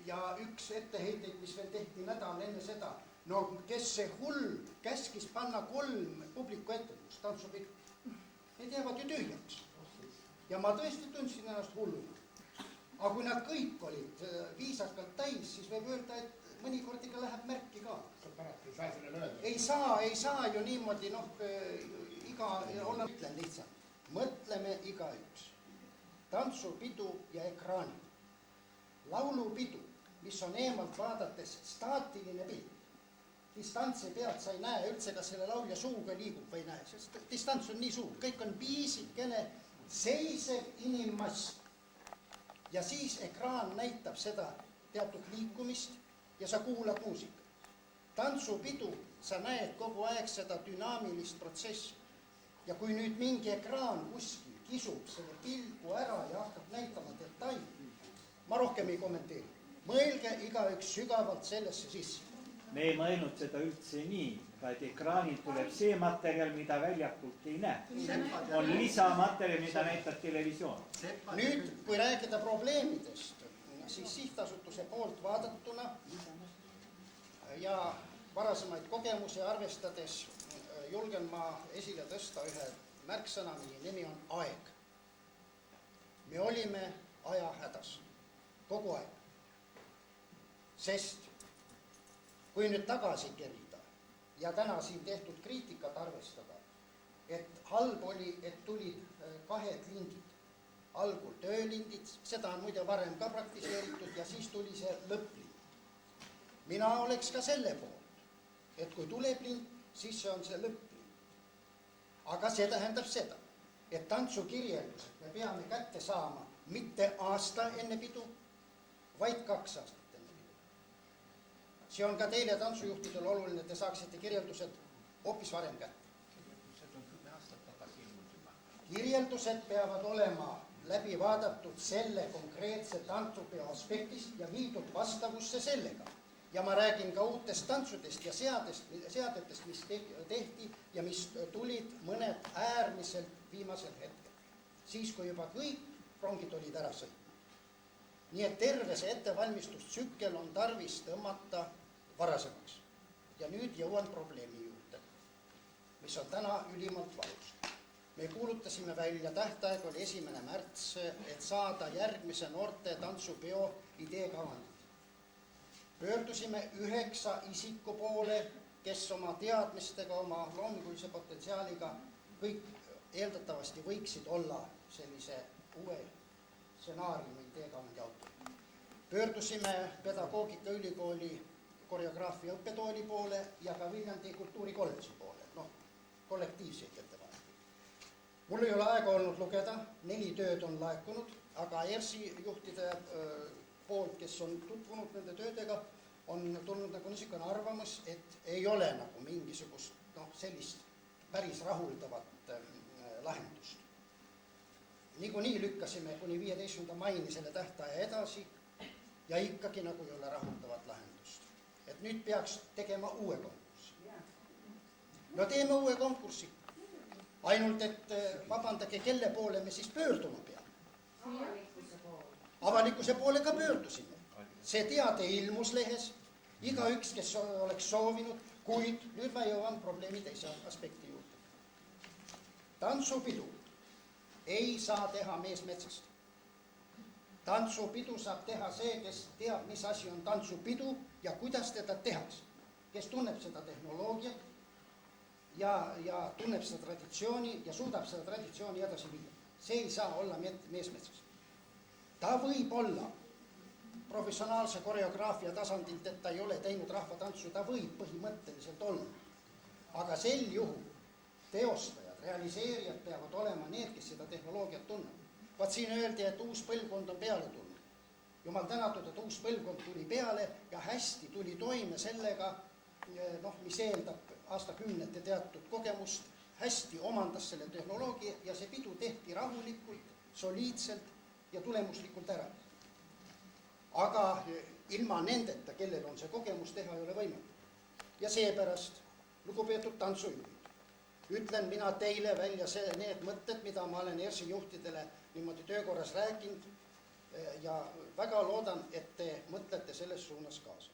Ja üks etteheited, mis veel tehti nädal enne seda, kes see hull käskis panna 3 publiku etendust, tantsupidu, need jäävad ju tühjaks. Ja ma tõesti tundsin ennast hulluna. Aga kui nad kõik olid viisakalt täis, siis võib öelda, et mõnikord ikka läheb märki ka. Ei saa ju niimoodi, ütlen lihtsalt, mõtleme igaüks. Tantsupidu ja ekraani. Laulupidu, mis on eemalt vaadates staatiline pilt. Distantsi pealt sa ei näe üldse, kas selle laulja suuga liigub või ei näe, sest distants on nii suur. Kõik on piisikene seisev inimmass. Ja siis ekraan näitab seda teatud liikumist ja sa kuulad muusikat. Tantsupidu, sa näed kogu aeg seda dünaamilist protsessi. Ja kui nüüd mingi ekraan kuskil kisub selle pilgu ära ja hakkab näitama detaili, ma rohkem ei kommenteeri. Mõelge igaüks sügavalt sellesse sisse. Me ei mõelnud seda üldse nii, vaid ekraanil tuleb see materjal, mida väljakult ei näe. On lisamaterjal, mida näitab televisioon. Nüüd, kui rääkida probleemidest, siis sihtasutuse poolt vaadatuna ja varasemaid kogemusi arvestades julgen ma esile tõsta ühe märksõna, mille nimi on aeg. Me olime ajahädas kogu aeg. Sest kui nüüd tagasi kerida ja täna siin tehtud kriitikat arvestada, et halb oli, et tulid kahed lindid. Algul töölindid, seda on muide varem ka praktiseeritud ja siis tuli see lõpplind. Mina oleks ka selle poolt, et kui tuleb lind, siis see on see lõpplind. Aga see tähendab seda, et tantsukirjeldused me peame kätte saama mitte aasta enne pidu, vaid 2 aastat enne pidu. See on ka teile tantsujuhtidel oluline, et te saaksite kirjeldused hoopis varem kätte. Kirjeldused peavad olema läbi vaadatud selle konkreetse tantsupeo aspektist ja viidud vastavusse sellega. Ja ma räägin ka uutest tantsudest ja seadetest, mis tehti ja mis tulid mõned äärmiselt viimasel hetkel. Siis, kui juba kõik rongid olid ära sõitnud. Nii et terve see ettevalmistustsükkel on tarvis tõmmata varasemaks. Ja nüüd jõuan probleemi juurde, mis on täna ülimalt valus. Me kuulutasime välja, tähtaeg oli 1. märts, et saada järgmise noorte tantsupeo ideekavandid. Pöördusime 9 isiku poole, kes oma teadmistega, oma loomingulise potentsiaaliga kõik eeldatavasti võiksid olla sellise uue stsenaariumi ideekavandi autorid. Pöördusime Pedagoogikaülikooli koreograafia õppetooli poole ja ka Viljandi kultuurikolledži poole, kollektiivseid ettepanekuid. Mul ei ole aega olnud lugeda, 4 tööd on laekunud, aga ERSi juhtide poolt, kes on tutvunud nende töödega, on tulnud nagu niisugune arvamus, et ei ole nagu mingisugust sellist päris rahuldavat lahendust. Niikuinii lükkasime kuni 15. maini selle tähtaja edasi ja ikkagi nagu ei ole rahuldavat lahendust. Et nüüd peaks tegema uue konkursi. No teeme uue konkursi. Ainult, et vabandage, kelle poole me siis pöörduma peame. Avalikkuse poole ka pöördusime. See teade ilmus lehes, igaüks, kes oleks soovinud, kuid nüüd ma jõuan probleemi teise aspekti juurde. Tantsupidu ei saa teha mees metsast. Tantsupidu saab teha see, kes teab, mis asi on tantsupidu ja kuidas teda tehakse. Kes tunneb seda tehnoloogiat ja tunneb seda traditsiooni ja suudab seda traditsiooni edasi viia. See ei saa olla mees metsast. Ta võib olla professionaalse koreograafia tasandilt, et ta ei ole teinud rahvatantsu, ta võib põhimõtteliselt olla. Aga sel juhul teostajad, realiseerijad peavad olema need, kes seda tehnoloogiat tunneb. Vaat siin öeldi, et uus põlvkond on peale tulnud. Jumal tänatud, et uus põlvkond tuli peale ja hästi tuli toime sellega, mis eeldab aastakümnete teatud kogemust, hästi omandas selle tehnoloogia ja see pidu tehti rahulikult, soliidselt ja tulemuslikult ära. Aga ilma nendeta, kellel on see kogemus teha, ei ole võimalik. Ja seepärast, lugupeetud tantsujuhid, ütlen mina teile välja need mõtted, mida ma olen ERSi juhtidele niimoodi töökorras rääkinud ja väga loodan, et te mõtlete selles suunas kaasa.